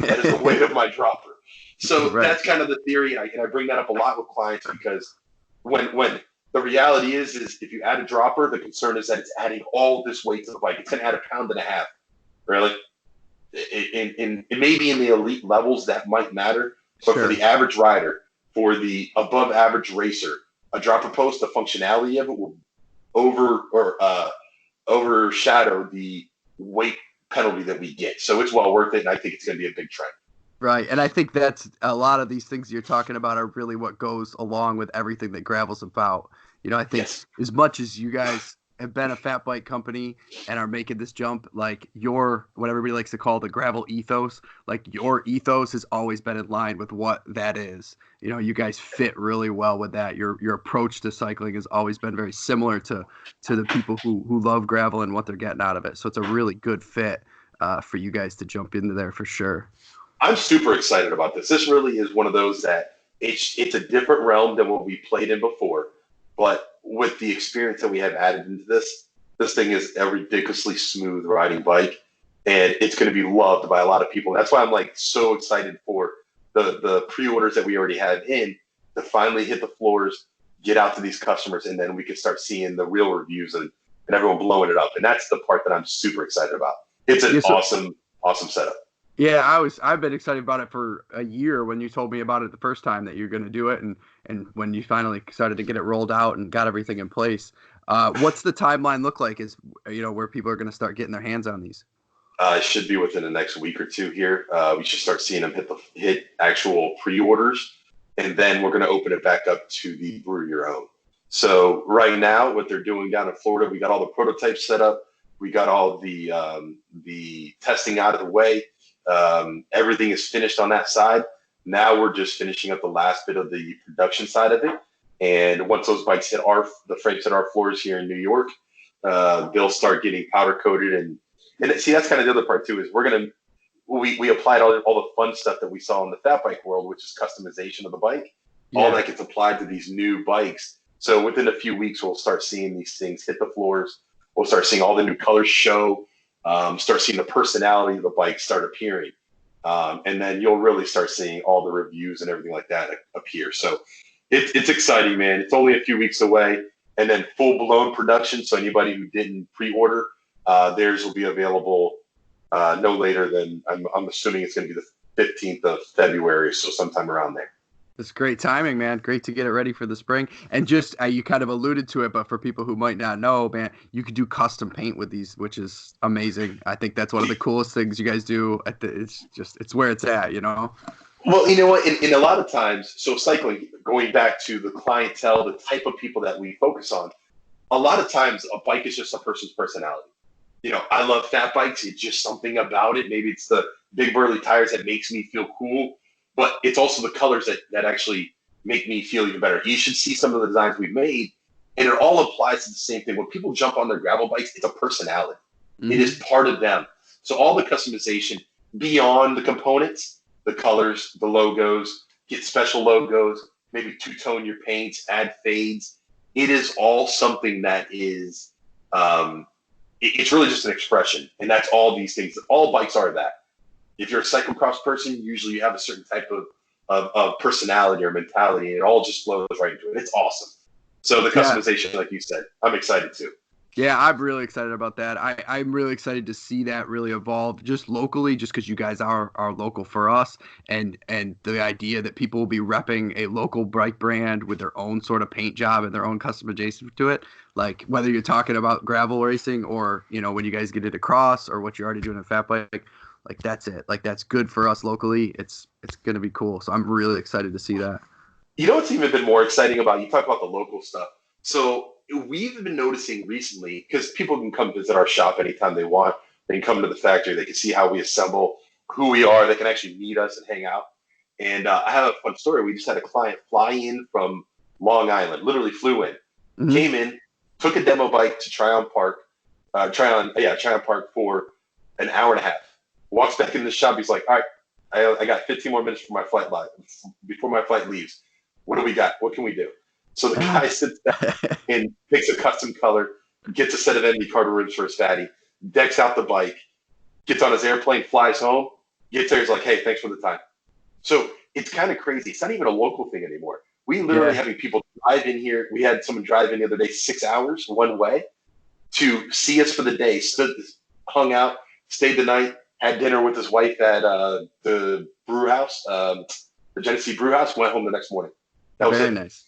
That is the weight of my dropper. So that's kind of the theory. And I bring that up a lot with clients because when the reality is if you add a dropper, the concern is that it's adding all this weight to the bike. It's going to add 1.5 pounds. Really? In maybe in the elite levels that might matter, but for the average rider, for the above average racer, a dropper post, the functionality of it will overshadow the weight penalty that we get. So it's well worth it, and I think it's going to be a big trend. Right, and I think that's a lot of these things you're talking about are really what goes along with everything that gravel's about. I think as much as you guys have been a fat bike company and are making this jump, like your, what everybody likes to call the gravel ethos, like your ethos has always been in line with what that is. You guys fit really well with that. Your approach to cycling has always been very similar to the people who love gravel and what they're getting out of it. So it's a really good fit for you guys to jump into there for sure. I'm super excited about this. This really is one of those that it's a different realm than what we played in before. But with the experience that we have added into this thing is a ridiculously smooth riding bike, and it's going to be loved by a lot of people. That's why I'm so excited for the pre-orders that we already have in to finally hit the floors, get out to these customers, and then we can start seeing the real reviews and everyone blowing it up. And that's the part that I'm super excited about. It's an awesome setup. Yeah, I've been excited about it for a year when you told me about it the first time that you're going to do it, and when you finally started to get it rolled out and got everything in place. What's the timeline look like? Is where people are going to start getting their hands on these? It should be within the next week or two here. We should start seeing them hit actual pre-orders, and then we're going to open it back up to the Brew Your Own. So right now, what they're doing down in Florida, we got all the prototypes set up. We got all the testing out of the way. Everything is finished on that side. Now we're just finishing up the last bit of the production side of it. And once those bikes the frames hit our floors here in New York, they'll start getting powder coated. And see, that's kind of the other part too, is we applied all the fun stuff that we saw in the fat bike world, which is customization of the bike. Yeah. All that gets applied to these new bikes. So within a few weeks, we'll start seeing these things hit the floors. We'll start seeing all the new colors show. Start seeing the personality of the bike start appearing. And then you'll really start seeing all the reviews and everything like that appear. So it's exciting, man. It's only a few weeks away. And then full-blown production, so anybody who didn't pre-order, theirs will be available no later than, I'm assuming it's going to be the 15th of February, so sometime around there. It's great timing, man. Great to get it ready for the spring. And just, you kind of alluded to it, but for people who might not know, man, you could do custom paint with these, which is amazing. I think that's one of the coolest things you guys do. It's where it's at, Well, you know what? In a lot of times, so cycling, going back to the clientele, the type of people that we focus on, a lot of times a bike is just a person's personality. I love fat bikes. It's just something about it. Maybe it's the big burly tires that makes me feel cool, but it's also the colors that actually make me feel even better. You should see some of the designs we've made, and it all applies to the same thing. When people jump on their gravel bikes, it's a personality. Mm-hmm. It is part of them. So all the customization beyond the components, the colors, the logos, get special logos, maybe two-tone your paints, add fades. It is all something that is it's really just an expression, and that's all these things. All bikes are that. If you're a cyclocross person, usually you have a certain type of personality or mentality, and it all just flows right into it. It's awesome. So the customization, like you said, I'm excited too. Yeah, I'm really excited about that. I'm really excited to see that really evolve just locally, just because you guys are local for us, and the idea that people will be repping a local bike brand with their own sort of paint job and their own customization to it. Like whether you're talking about gravel racing or, when you guys get it across or what you're already doing in fat bike, like that's it. Like that's good for us locally. It's going to be cool. So I'm really excited to see that. What's even been more exciting about, you talk about the local stuff. So we've been noticing recently, because people can come visit our shop anytime they want. They can come to the factory. They can see how we assemble, who we are. They can actually meet us and hang out. And I have a fun story. We just had a client fly in from Long Island, literally flew in, came in, took a demo bike to Tryon Park for an hour and a half. Walks back into the shop. He's like, all right, I got 15 more minutes before my flight leaves. What do we got? What can we do? So the guy sits down and picks a custom color, gets a set of ND Carter rims for his fatty, decks out the bike, gets on his airplane, flies home, gets there, he's like, hey, thanks for the time. So it's kind of crazy. It's not even a local thing anymore. We literally having people drive in here. We had someone drive in the other day 6 hours one way to see us for the day, hung out, stayed the night, had dinner with his wife at the brew house, the Genesee Brew House, went home the next morning. That was very it. Nice.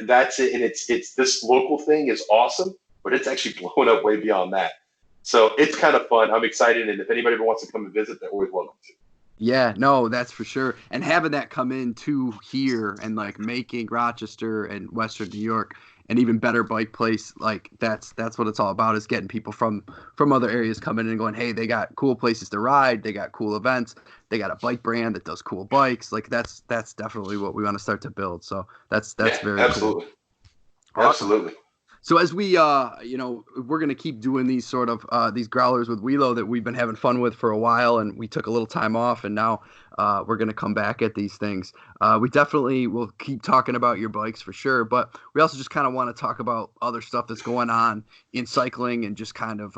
That's it. And it's this local thing is awesome, but it's actually blown up way beyond that. So it's kind of fun. I'm excited. And if anybody ever wants to come and visit, they're always welcome to. Yeah, no, that's for sure. And having that come in to here and like making Rochester and Western New York an even better bike place, like that's what it's all about, is getting people from other areas coming in and going, hey, they got cool places to ride, they got cool events, they got a bike brand that does cool bikes. Like that's definitely what we want to start to build. So that's very absolutely cool. Absolutely. So as we, we're going to keep doing these sort of these growlers with Willo that we've been having fun with for a while, and we took a little time off, and now we're going to come back at these things. We definitely will keep talking about your bikes for sure, but we also just kind of want to talk about other stuff that's going on in cycling and just kind of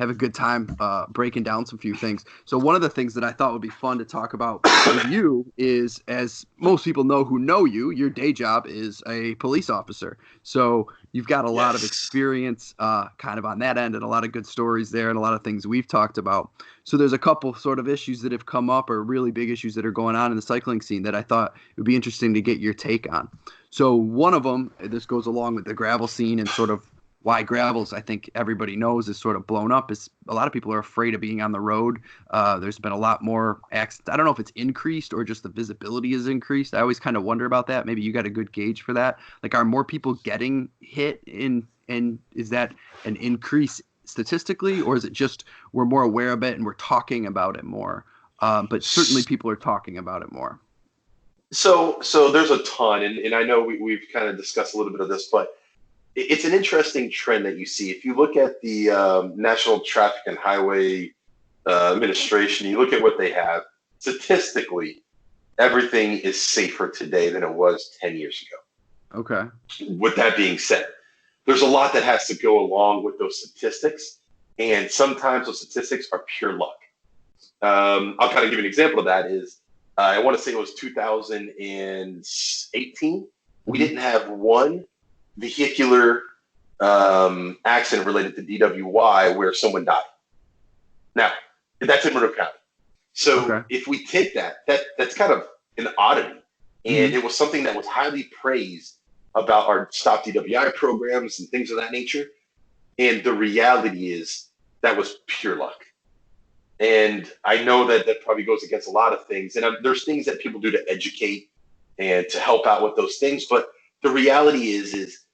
have a good time breaking down some few things. So one of the things that I thought would be fun to talk about with you is, as most people know who know you, your day job is a police officer. So you've got a lot of experience kind of on that end, and a lot of good stories there, and a lot of things we've talked about. So there's a couple sort of issues that have come up, or really big issues that are going on in the cycling scene, that I thought it would be interesting to get your take on. So one of them, this goes along with the gravel scene and sort of why gravels, I think everybody knows, is sort of blown up, is a lot of people are afraid of being on the road. There's been a lot more accidents. I don't know if it's increased or just the visibility is increased. I always kind of wonder about that. Maybe you got a good gauge for that. Like, are more people getting hit and is that an increase statistically, or is it just we're more aware of it and we're talking about it more? But certainly people are talking about it more. So there's a ton, and I know we've kind of discussed a little bit of this, but it's an interesting trend that you see. If you look at the National Traffic and Highway Administration, you look at what they have, statistically, everything is safer today than it was 10 years ago. Okay. With that being said, there's a lot that has to go along with those statistics, and sometimes those statistics are pure luck. I'll kind of give you an example of that is, I want to say it was 2018. We didn't have one vehicular accident related to DWI where someone died. Now, that's in Monroe County. So if we take that's kind of an oddity. And it was something that was highly praised about our Stop DWI programs and things of that nature. And the reality is that was pure luck. And I know that that probably goes against a lot of things. And there's things that people do to educate and to help out with those things. But the reality is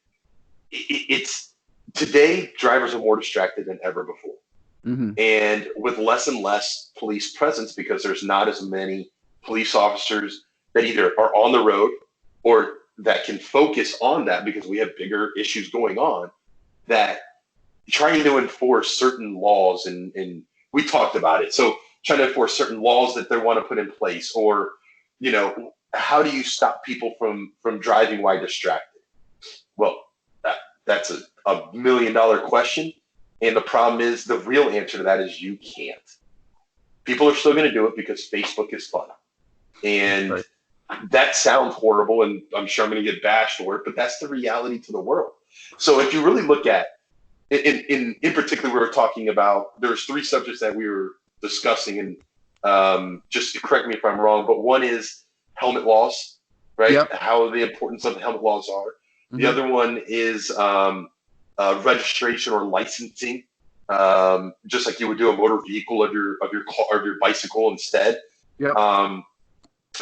it's today drivers are more distracted than ever before. Mm-hmm. And with less and less police presence, because there's not as many police officers that either are on the road or that can focus on that because we have bigger issues going on, that trying to enforce certain laws, and we talked about it. So trying to enforce certain laws that they want to put in place, or, you know, how do you stop people from driving while distracted? Well, that's a $1 million question. And the problem is, the real answer to that is you can't. People are still going to do it because Facebook is fun. And Right. that sounds horrible, and I'm sure I'm going to get bashed for it, but that's the reality to the world. So if you really look at, in particular, we were talking about, there's 3 subjects that we were discussing, and just correct me if I'm wrong, but one is helmet laws, right? Yep. How the importance of the helmet laws are. The Mhm. other one is registration or licensing, just like you would do a motor vehicle of your car, of your bicycle instead. Yep.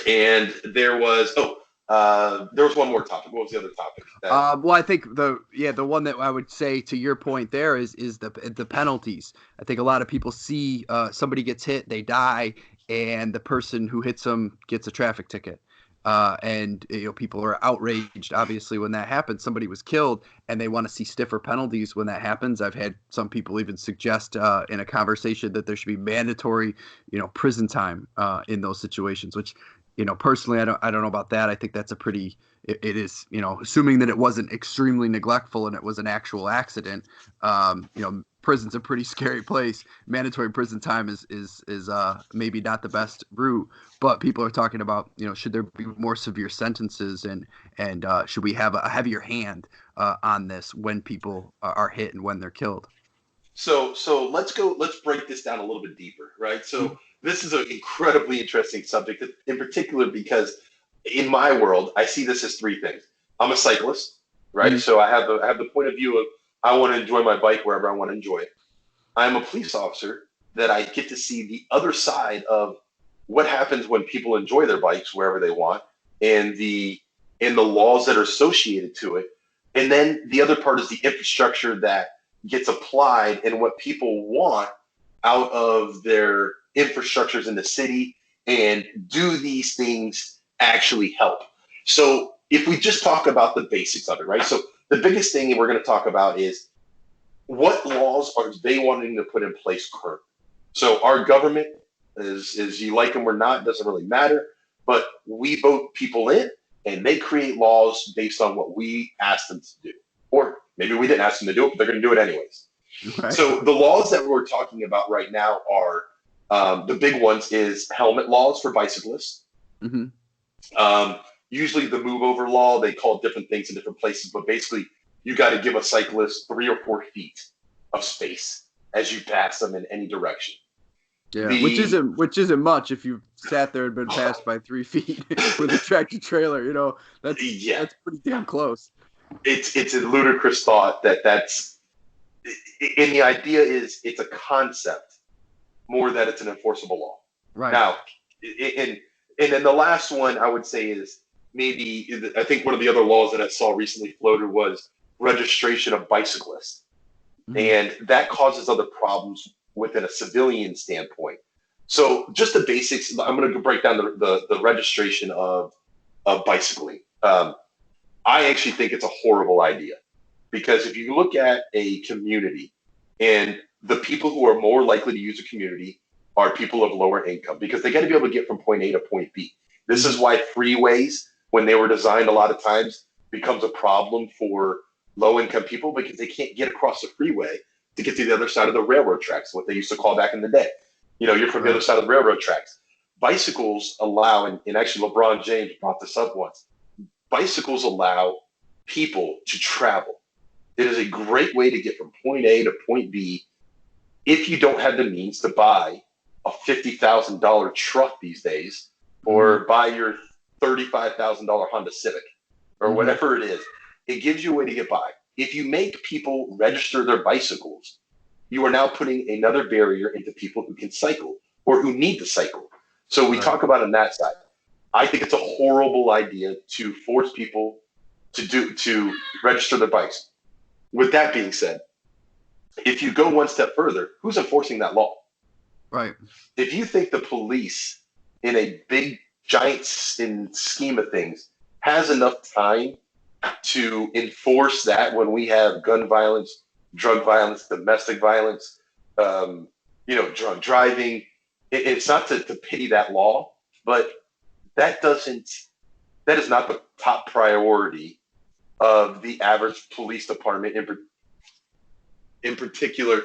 And there was one more topic. What was the other topic? Well, I think the one that I would say to your point there is the penalties. I think a lot of people see somebody gets hit, they die, and the person who hits them gets a traffic ticket. And people are outraged, obviously, when that happens. Somebody was killed, and they want to see stiffer penalties when that happens. I've had some people even suggest in a conversation that there should be mandatory, prison time in those situations. Which, personally, I don't know about that. I think that's a pretty. It is, assuming that it wasn't extremely neglectful and it was an actual accident. Prison's a pretty scary place. Mandatory prison time is maybe not the best route, but people are talking about, should there be more severe sentences, and should we have a heavier hand on this when people are hit and when they're killed? So let's break this down a little bit deeper, right? So this is an incredibly interesting subject, in particular because in my world, I see this as 3 things. I'm a cyclist, right? Mm-hmm. So I have the point of view of, I want to enjoy my bike wherever I want to enjoy it. I'm a police officer, that I get to see the other side of what happens when people enjoy their bikes wherever they want, and the laws that are associated to it. And then the other part is the infrastructure that gets applied and what people want out of their infrastructures in the city, and do these things actually help? So if we just talk about the basics of it, right? So the biggest thing we're going to talk about is, what laws are they wanting to put in place currently? So our government is you like them or not, doesn't really matter, but we vote people in, and they create laws based on what we ask them to do. Or maybe we didn't ask them to do it, but they're going to do it anyways. Right. So the laws that we're talking about right now are, the big ones is helmet laws for bicyclists. Mm-hmm. Usually the move over law, they call it different things in different places, but basically you got to give a cyclist 3 or 4 feet of space as you pass them in any direction. Yeah, which isn't much if you sat there and been passed by 3 feet with a tractor trailer. That's pretty damn close. It's a ludicrous thought that's, and the idea is it's a concept more than it's an enforceable law. Right. Now, and then the last one I would say is, maybe, I think one of the other laws that I saw recently floated was registration of bicyclists. Mm-hmm. And that causes other problems within a civilian standpoint. So just the basics, I'm going to break down the registration of bicycling. I actually think it's a horrible idea, because if you look at a community, and the people who are more likely to use a community are people of lower income, because they got to be able to get from point A to point B. This is why freeways, when they were designed, a lot of times becomes a problem for low-income people, because they can't get across the freeway to get to the other side of the railroad tracks, what they used to call back in the day. You're from the other side of the railroad tracks. Bicycles allow, and actually LeBron James brought this up once, bicycles allow people to travel. It is a great way to get from point A to point B if you don't have the means to buy a $50,000 truck these days, or buy your $35,000 Honda Civic, or whatever it is. It gives you a way to get by. If you make people register their bicycles, you are now putting another barrier into people who can cycle or who need to cycle. So we talk about on that side. I think it's a horrible idea to force people to register their bikes. With that being said, if you go one step further, who's enforcing that law? Right. If you think the police, in a big, giant scheme of things, has enough time to enforce that when we have gun violence, drug violence, domestic violence, drug driving, it's not to pity that law, but that is not the top priority of the average police department in particular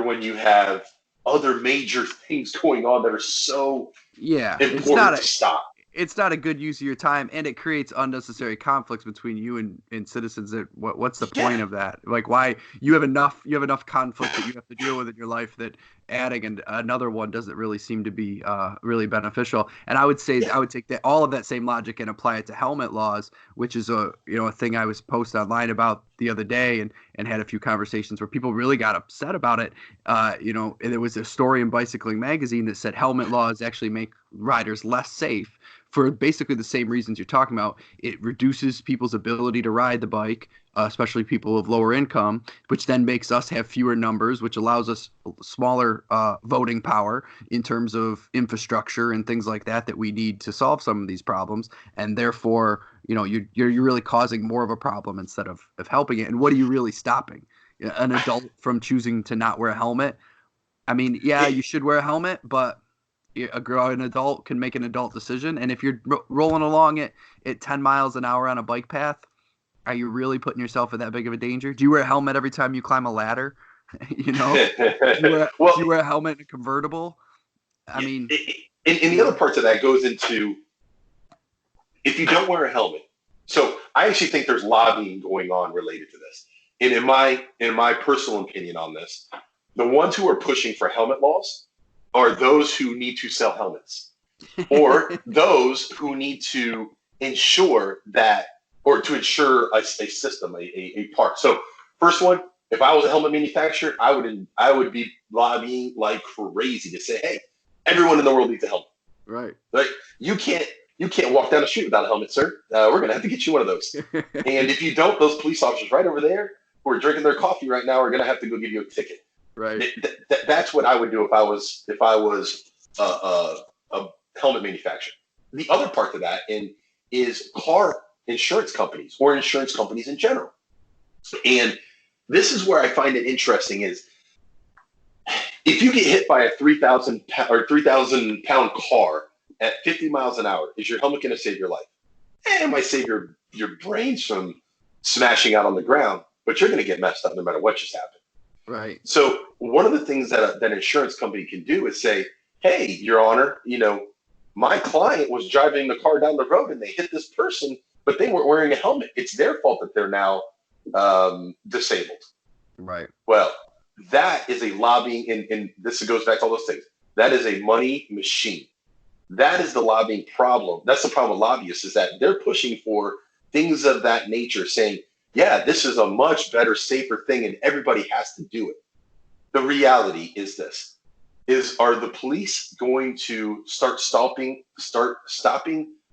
when you have other major things going on that are so important to stop. It's not a good use of your time, and it creates unnecessary conflicts between you and citizens. That what's the point of that? Like, why you have enough conflict that you have to deal with in your life that adding another one doesn't really seem to be really beneficial. And I would say I would take all of that same logic and apply it to helmet laws, which is a thing I was posted online about the other day and had a few conversations where people really got upset about it. And there was a story in Bicycling Magazine that said helmet laws actually make riders less safe for basically the same reasons you're talking about. It reduces people's ability to ride the bike, especially people of lower income, which then makes us have fewer numbers, which allows us smaller voting power in terms of infrastructure and things like that we need to solve some of these problems. And therefore, you're really causing more of a problem instead of helping it. And what are you really stopping? An adult from choosing to not wear a helmet? I mean, you should wear a helmet, but an adult can make an adult decision. And if you're rolling along at 10 miles an hour on a bike path, are you really putting yourself in that big of a danger? Do you wear a helmet every time you climb a ladder? Do you wear a helmet in a convertible? I mean, and the other parts of that goes into if you don't wear a helmet. So I actually think there's lobbying going on related to this. And in my personal opinion on this, the ones who are pushing for helmet laws are those who need to sell helmets or those who need to ensure that, or to ensure a system, a part. So first one, if I was a helmet manufacturer, I would be lobbying like crazy to say, hey, everyone in the world needs a helmet. Right. Like you can't walk down the street without a helmet, sir. We're going to have to get you one of those. And if you don't, those police officers right over there who are drinking their coffee right now are going to have to go give you a ticket. Right. That's what I would do if I was a helmet manufacturer. The other part to that is car insurance companies or insurance companies in general. And this is where I find it interesting is if you get hit by a 3,000 pound car at 50 miles an hour, is your helmet going to save your life? It might save your brains from smashing out on the ground, but you're going to get messed up no matter what just happened. Right. So one of the things that an insurance company can do is say, hey, Your Honor, my client was driving the car down the road and they hit this person, but they weren't wearing a helmet. It's their fault that they're now disabled. Right. Well, that is a lobbying, and this goes back to all those things. That is a money machine. That is the lobbying problem. That's the problem with lobbyists is that they're pushing for things of that nature, saying, yeah, this is a much better, safer thing, and everybody has to do it. The reality is this, are the police going to start stopping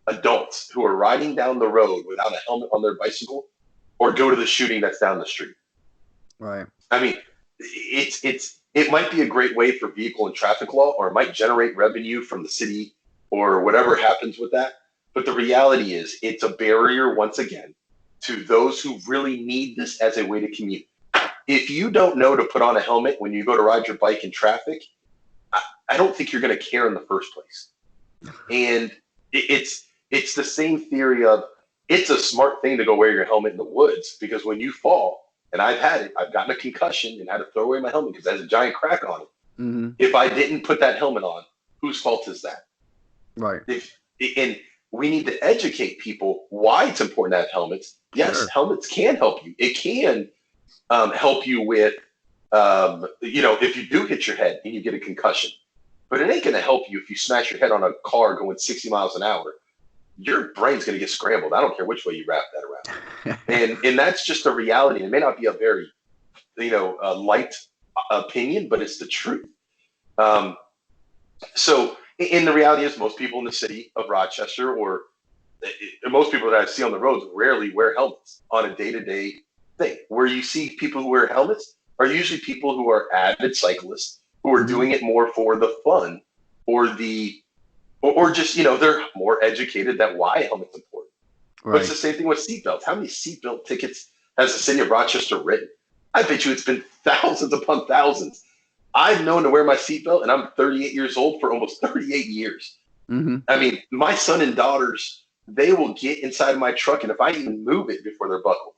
adults who are riding down the road without a helmet on their bicycle or go to the shooting that's down the street? Right. I mean, it might be a great way for vehicle and traffic law, or it might generate revenue from the city or whatever happens with that. But the reality is it's a barrier, once again, to those who really need this as a way to commute. If you don't know to put on a helmet when you go to ride your bike in traffic, I don't think you're going to care in the first place. And it's the same theory of it's a smart thing to go wear your helmet in the woods, because when you fall, and I've had it, I've gotten a concussion and had to throw away my helmet because it has a giant crack on it. Mm-hmm. If I didn't put that helmet on, whose fault is that? Right. And we need to educate people why it's important to have helmets. Yes, sure. Helmets can help you. It can help you with, if you do hit your head and you get a concussion. But it ain't going to help you if you smash your head on a car going 60 miles an hour. Your brain's going to get scrambled. I don't care which way you wrap that around. and that's just a reality. It may not be a very light opinion, but it's the truth. So in the reality is most people in the city of Rochester or most people that I see on the roads rarely wear helmets on a day-to-day thing. Where you see people who wear helmets are usually people who are avid cyclists who are doing it more for the fun or just, they're more educated that why a helmet's important. Right. But it's the same thing with seatbelts. How many seatbelt tickets has the city of Rochester written? I bet you it's been thousands upon thousands. I've known to wear my seatbelt, and I'm 38 years old for almost 38 years. Mm-hmm. I mean, my son and daughters, they will get inside my truck, and if I even move it before they're buckled,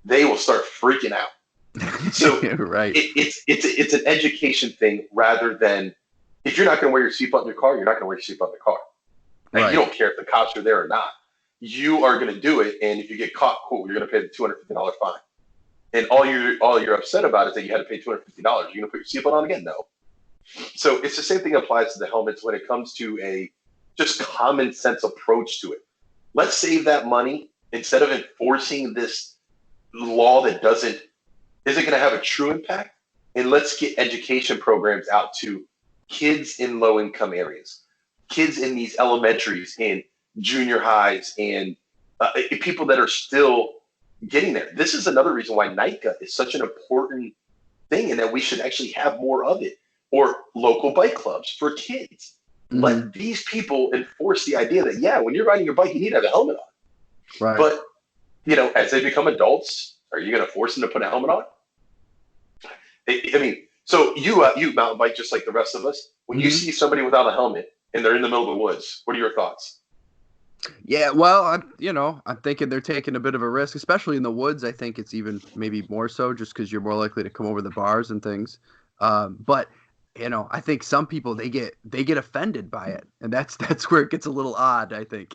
they will start freaking out. So right. It's an education thing rather than if you're not going to wear your seatbelt in your car, you're not going to wear your seatbelt in the car. Now, right. You don't care if the cops are there or not. You are going to do it, and if you get caught, cool, you're going to pay the $250 fine. And all you're upset about is that you had to pay $250. You're going to put your seatbelt on again? No. So it's the same thing applies to the helmets when it comes to a just common sense approach to it. Let's save that money instead of enforcing this law that isn't going to have a true impact. And let's get education programs out to kids in low-income areas, kids in these elementaries and junior highs, and people that are still getting there. This is another reason why NICA is such an important thing and that we should actually have more of it, or local bike clubs for kids. Mm-hmm. Let these people enforce the idea that, when you're riding your bike, you need to have a helmet on. Right. But, as they become adults, are you going to force them to put a helmet on? I mean, so you mountain bike just like the rest of us. When you see somebody without a helmet and they're in the middle of the woods, what are your thoughts? Yeah, well, I'm thinking they're taking a bit of a risk, especially in the woods. I think it's even maybe more so just because you're more likely to come over the bars and things. But I think some people they get offended by it, and that's where it gets a little odd. I think.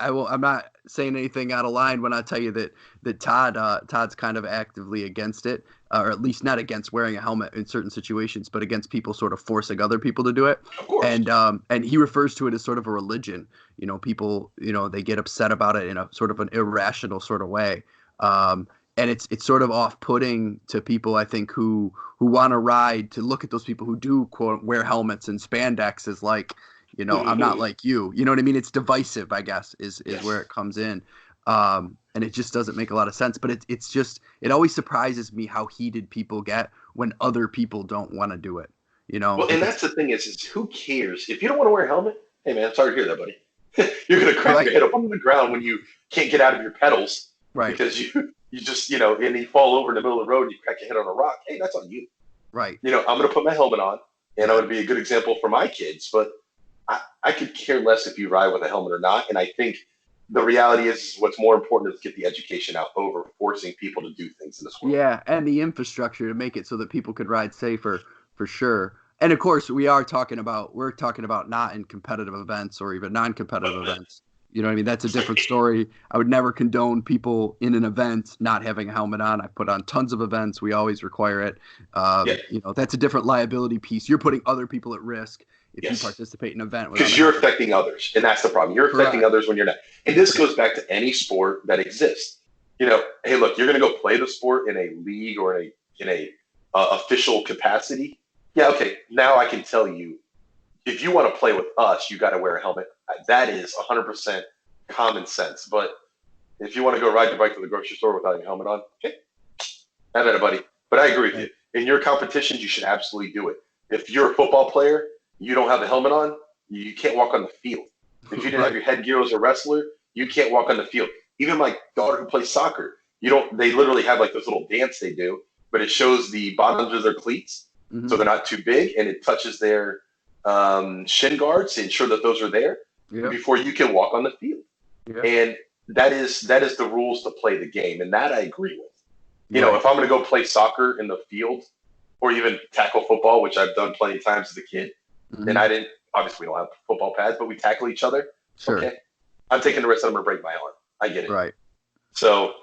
I'm not saying anything out of line when I tell you that Todd's kind of actively against it, or at least not against wearing a helmet in certain situations, but against people sort of forcing other people to do it. And he refers to it as sort of a religion. People, they get upset about it in a sort of an irrational sort of way. And it's sort of off-putting to people, I think, who want to ride, to look at those people who do quote wear helmets and spandex as like, I'm not like you. You know what I mean? It's divisive, I guess, is where it comes in. And it just doesn't make a lot of sense. But it always surprises me how heated people get when other people don't want to do it. Well, and that's the thing is who cares? If you don't want to wear a helmet, hey, man, I'm sorry to hear that, buddy. You're going to crack your head up on the ground when you can't get out of your pedals. Right. Because you just, and you fall over in the middle of the road and you crack your head on a rock. Hey, that's on you. Right. I'm going to put my helmet on, and I'm going to be a good example for my kids. But I could care less if you ride with a helmet or not. And I think the reality is what's more important is get the education out over forcing people to do things in this world. Yeah, and the infrastructure to make it so that people could ride safer, for sure. And of course, we're talking about not in competitive events or even non-competitive events. You know what I mean? That's a different story. I would never condone people in an event not having a helmet on. I put on tons of events. We always require it. That's a different liability piece. You're putting other people at risk if you participate in an event. Because you're affecting others, and that's the problem. You're affecting others when you're not. And this goes back to any sport that exists. Hey, look, you're going to go play the sport in a league or in a official capacity. Yeah, okay. Now I can tell you, if you want to play with us, you got to wear a helmet. That is 100% common sense. But if you want to go ride your bike to the grocery store without your helmet on, okay, have at it, buddy. But I agree with you. In your competitions, you should absolutely do it. If you're a football player, you don't have a helmet on, you can't walk on the field. If you didn't have your headgear as a wrestler, you can't walk on the field. Even my daughter who plays soccer, they literally have like this little dance they do, but it shows the bottoms of their cleats, so they're not too big, and it touches their shin guards to ensure that those are there before you can walk on the field. Yep. And that is the rules to play the game, and that I agree with. If I'm going to go play soccer in the field or even tackle football, which I've done plenty of times as a kid, and I didn't, obviously we don't have football pads, but we tackle each other. Sure. Okay. I'm taking the risk that I'm going to break my arm. I get it. Right. So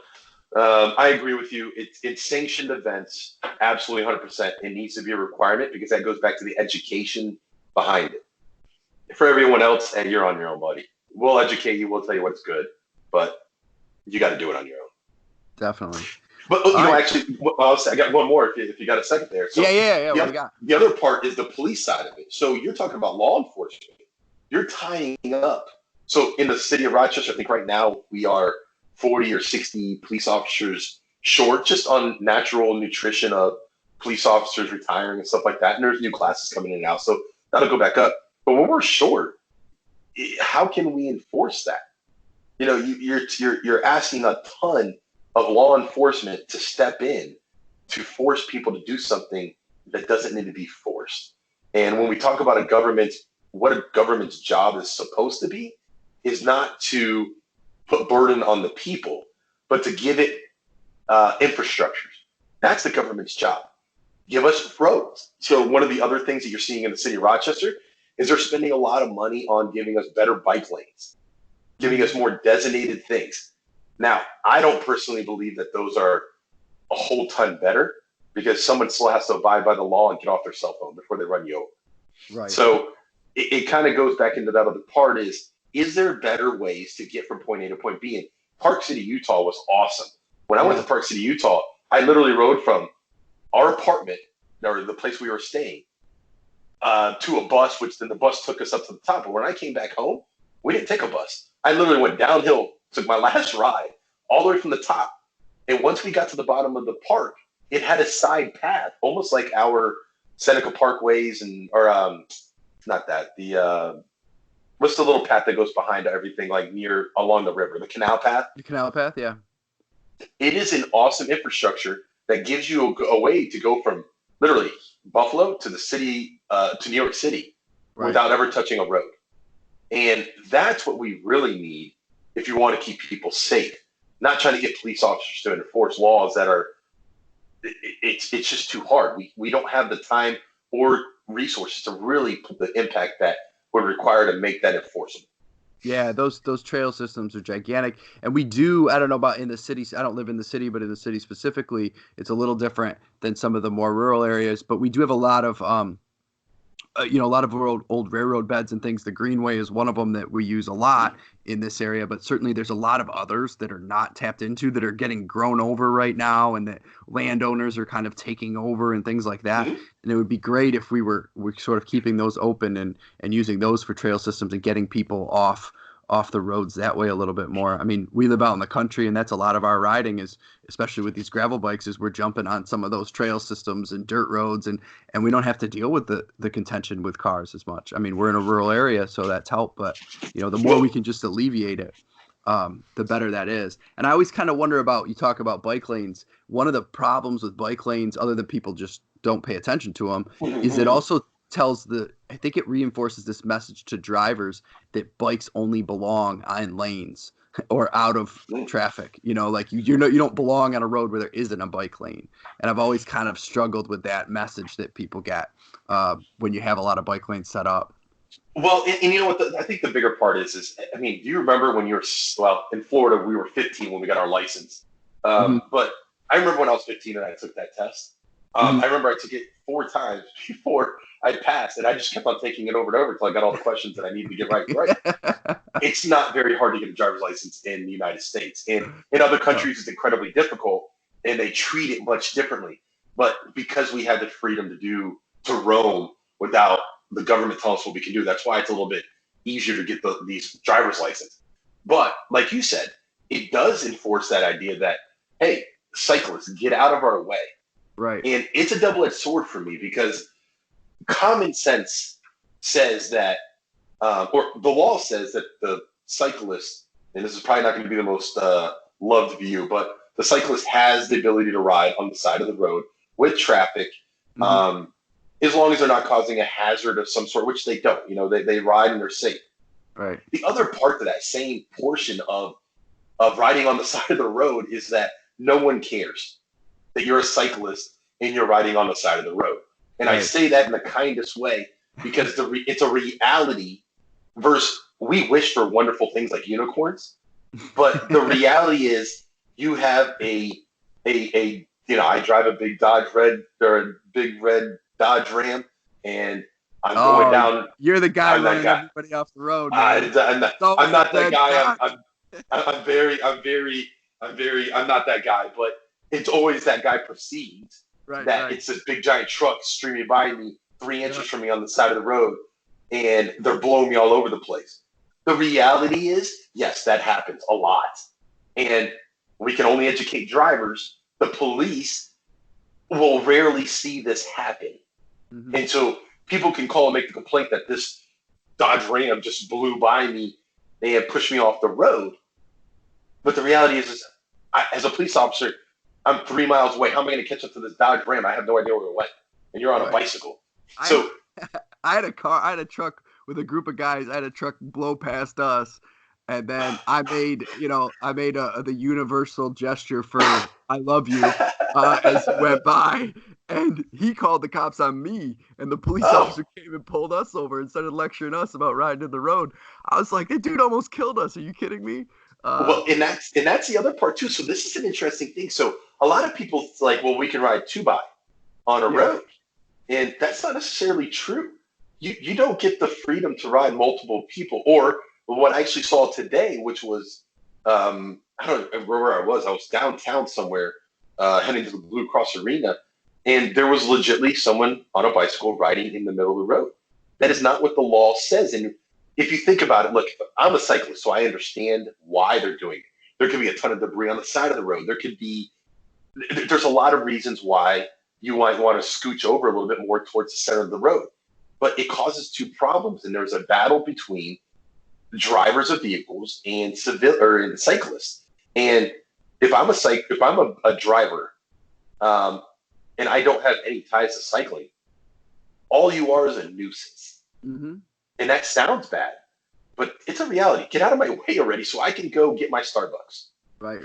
I agree with you. It's sanctioned events, absolutely 100%. It needs to be a requirement because that goes back to the education behind it. For everyone else, and you're on your own, buddy. We'll educate you. We'll tell you what's good, but you got to do it on your own. Definitely. But actually, I got one more if you got a second there. So yeah. What do you got? The other part is the police side of it. So you're talking about law enforcement. You're tying up. So in the city of Rochester, I think right now we are 40 or 60 police officers short, just on natural nutrition of police officers retiring and stuff like that. And there's new classes coming in now, so that'll go back up. But when we're short, how can we enforce that? You're asking a ton of law enforcement to step in to force people to do something that doesn't need to be forced. And when we talk about what a government's job is supposed to be is not to put burden on the people, but to give it infrastructure. That's the government's job. Give us roads. So one of the other things that you're seeing in the city of Rochester is they're spending a lot of money on giving us better bike lanes, giving us more designated things. Now, I don't personally believe that those are a whole ton better because someone still has to abide by the law and get off their cell phone before they run you over. Right. So it kind of goes back into that other part is there better ways to get from point A to point B? And Park City, Utah was awesome. When I went to Park City, Utah, I literally rode from our apartment, or the place we were staying, to a bus, which then the bus took us up to the top. But when I came back home, we didn't take a bus. I literally went downhill, took my last ride all the way from the top. And once we got to the bottom of the park, it had a side path, almost like our Seneca Parkways not that, what's the little path that goes behind everything, like along the river, the canal path? The canal path, yeah. It is an awesome infrastructure that gives you a way to go from literally Buffalo to the city, to New York City, without ever touching a road. And that's what we really need if you want to keep people safe. Not trying to get police officers to enforce laws that are, it's just too hard. We don't have the time or resources to really put the impact that would require to make that enforceable. Yeah, those trail systems are gigantic. And we do, I don't know about in the cities, I don't live in the city, but in the city specifically, it's a little different than some of the more rural areas. But we do have a lot of, old railroad beds and things. The Greenway is one of them that we use a lot in this area, but certainly there's a lot of others that are not tapped into that are getting grown over right now and that landowners are kind of taking over and things like that. Mm-hmm. And it would be great if we're sort of keeping those open and using those for trail systems and getting people off the roads that way a little bit more. I mean, we live out in the country, and that's a lot of our riding is, especially with these gravel bikes, is we're jumping on some of those trail systems and dirt roads, and we don't have to deal with the contention with cars as much. I mean, we're in a rural area, so that's helped, but the more we can just alleviate it, the better that is. And I always kind of wonder about, you talk about bike lanes, one of the problems with bike lanes, other than people just don't pay attention to them, is it also I think it reinforces this message to drivers that bikes only belong on lanes or out of traffic. You don't belong on a road where there isn't a bike lane. And I've always kind of struggled with that message that people get when you have a lot of bike lanes set up. Well, and you know what? I think the bigger part is, I mean, do you remember when in Florida, we were 15 when we got our license. But I remember when I was 15 and I took that test. I remember I took it 4 times before I passed, and I just kept on taking it over and over until I got all the questions that I needed to get right. It's not very hard to get a driver's license in the United States. And in other countries, it's incredibly difficult, and they treat it much differently. But because we have the freedom to roam without the government telling us what we can do, that's why it's a little bit easier to get these driver's license. But like you said, it does enforce that idea that, hey, cyclists, get out of our way. Right. And it's a double-edged sword for me because common sense says that, or the law says that the cyclist, and this is probably not going to be the most loved view, but the cyclist has the ability to ride on the side of the road with traffic, as long as they're not causing a hazard of some sort, which they don't. They ride and they're safe. Right. The other part of that same portion of riding on the side of the road is that no one cares that you're a cyclist and you're riding on the side of the road. And I say that in the kindest way because it's a reality versus we wish for wonderful things like unicorns. But the reality is you have I drive a big big red Dodge Ram, and I'm going down. You're the guy running everybody off the road. I'm not that guy. I'm not that guy, but it's always that guy perceives that it's this big giant truck streaming by me 3 inches from me on the side of the road, and they're blowing me all over the place. The reality is, yes, that happens a lot. And we can only educate drivers. The police will rarely see this happen. Mm-hmm. And so people can call and make the complaint that this Dodge Ram just blew by me and pushed me off the road. But the reality is as a police officer, I'm 3 miles away. How am I going to catch up to this Dodge Ram? I have no idea where it went. And you're on a bicycle. I had a truck with a group of guys. I had a truck blow past us. And then I made the universal gesture for "I love you" as he went by, and he called the cops on me, and the police officer came and pulled us over and started lecturing us about riding in the road. I was like, "That dude almost killed us. Are you kidding me?" Well, and that's the other part too. So this is an interesting thing. So a lot of people like, well, we can ride 2x on a road, and that's not necessarily true. You don't get the freedom to ride multiple people, or what I actually saw today, which was, I don't know where I was. I was downtown somewhere, heading to the Blue Cross Arena, and there was legitimately someone on a bicycle riding in the middle of the road. That is not what the law says. And if you think about it, look, I'm a cyclist, so I understand why they're doing it. There could be a ton of debris on the side of the road. There's a lot of reasons why you might want to scooch over a little bit more towards the center of the road. But it causes two problems, and there's a battle between drivers of vehicles and cyclists. And if I'm a driver, and I don't have any ties to cycling, all you are is a nuisance. Mm-hmm. And that sounds bad, but it's a reality. Get out of my way already, so I can go get my Starbucks. Right.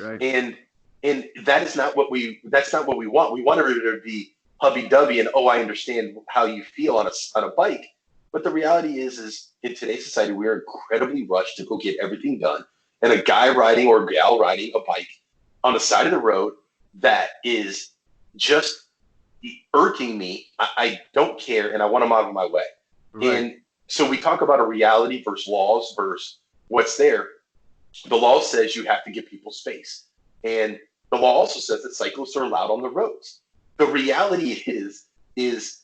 And that's not what we want. We want everybody to be hubby-dubby and I understand how you feel on a bike. But the reality is in today's society, we are incredibly rushed to go get everything done. And a guy riding or a gal riding a bike on the side of the road that is just irking me, I don't care, and I want him out of my way. Right. And so we talk about a reality versus laws versus what's there. The law says you have to give people space. And the law also says that cyclists are allowed on the roads. The reality is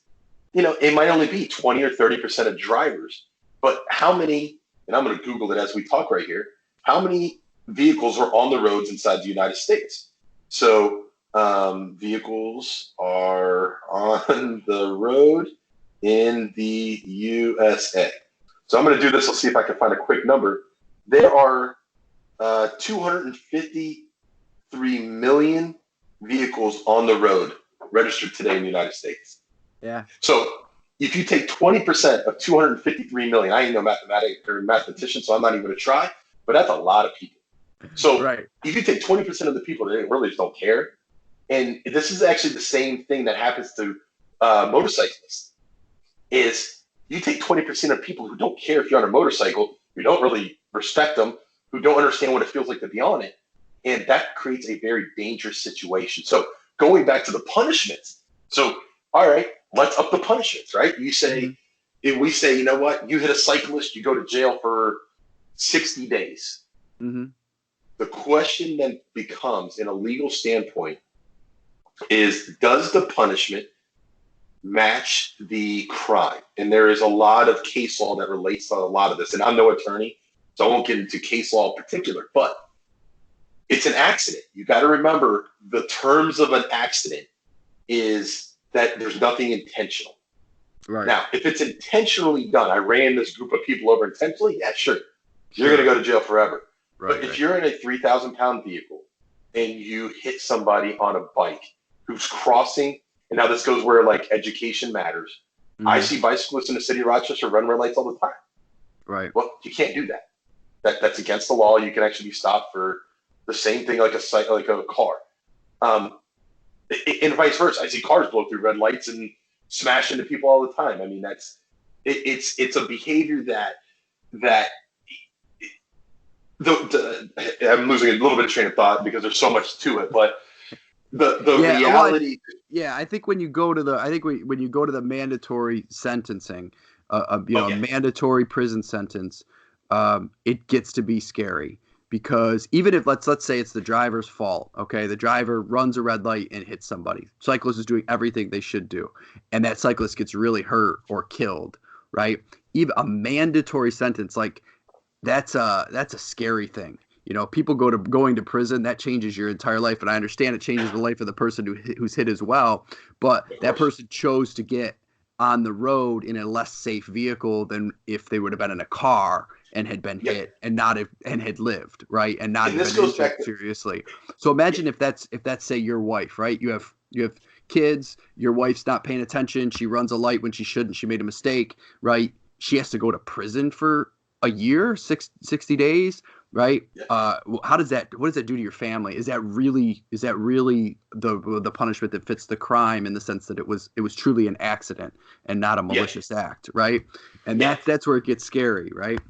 it might only be 20 or 30% of drivers, but how many, and I'm going to Google it as we talk right here, how many vehicles are on the roads inside the United States? So vehicles are on the road in the USA. So I'm going to do this. I'll see if I can find a quick number. There are 253 million vehicles on the road registered today in the United States. Yeah. So if you take 20% of 253 million, I ain't no mathematician, so I'm not even going to try, but that's a lot of people. So if you take 20% of the people that really just don't care, and this is actually the same thing that happens to motorcyclists, is you take 20% of people who don't care if you're on a motorcycle, who don't really respect them, who don't understand what it feels like to be on it, and that creates a very dangerous situation. So going back to the punishments, so all right, let's up the punishments, right? You say, if we say, you know what, you hit a cyclist, you go to jail for 60 days. Mm-hmm. The question then becomes, in a legal standpoint, is does the punishment match the crime? And there is a lot of case law that relates to a lot of this. And I'm no attorney, so I won't get into case law in particular, but it's an accident. You got to remember the terms of an accident is that there's nothing intentional. Right. Now, if it's intentionally done, I ran this group of people over intentionally, yeah, sure. You're going to go to jail forever. Right, but if you're in a 3,000-pound vehicle and you hit somebody on a bike who's crossing, and now this goes where like education matters. Mm-hmm. I see bicyclists in the city of Rochester run red lights all the time. Right. Well, you can't do that. That's against the law. You can actually be stopped for the same thing like a car. And vice versa. I see cars blow through red lights and smash into people all the time. I mean, it's a behavior that I'm losing a little bit of train of thought because there's so much to it, but the reality. I think when you go to the mandatory sentencing, mandatory prison sentence, it gets to be scary because even if let's say it's the driver's fault, okay, the driver runs a red light and hits somebody. Cyclist is doing everything they should do, and that cyclist gets really hurt or killed, right? Even a mandatory sentence like that's a scary thing. People going to prison, that changes your entire life, and I understand it changes the life of the person who's hit as well, but that person chose to get on the road in a less safe vehicle than if they would have been in a car and had been hit and had lived, right? And not been injured seriously. So imagine if that's say your wife, right? You have kids, your wife's not paying attention, she runs a light when she shouldn't, she made a mistake, right? She has to go to prison for a year, 60 days, right? What does that do to your family? Is that really the punishment that fits the crime in the sense that it was truly an accident and not a malicious act, right? And that's where it gets scary, right?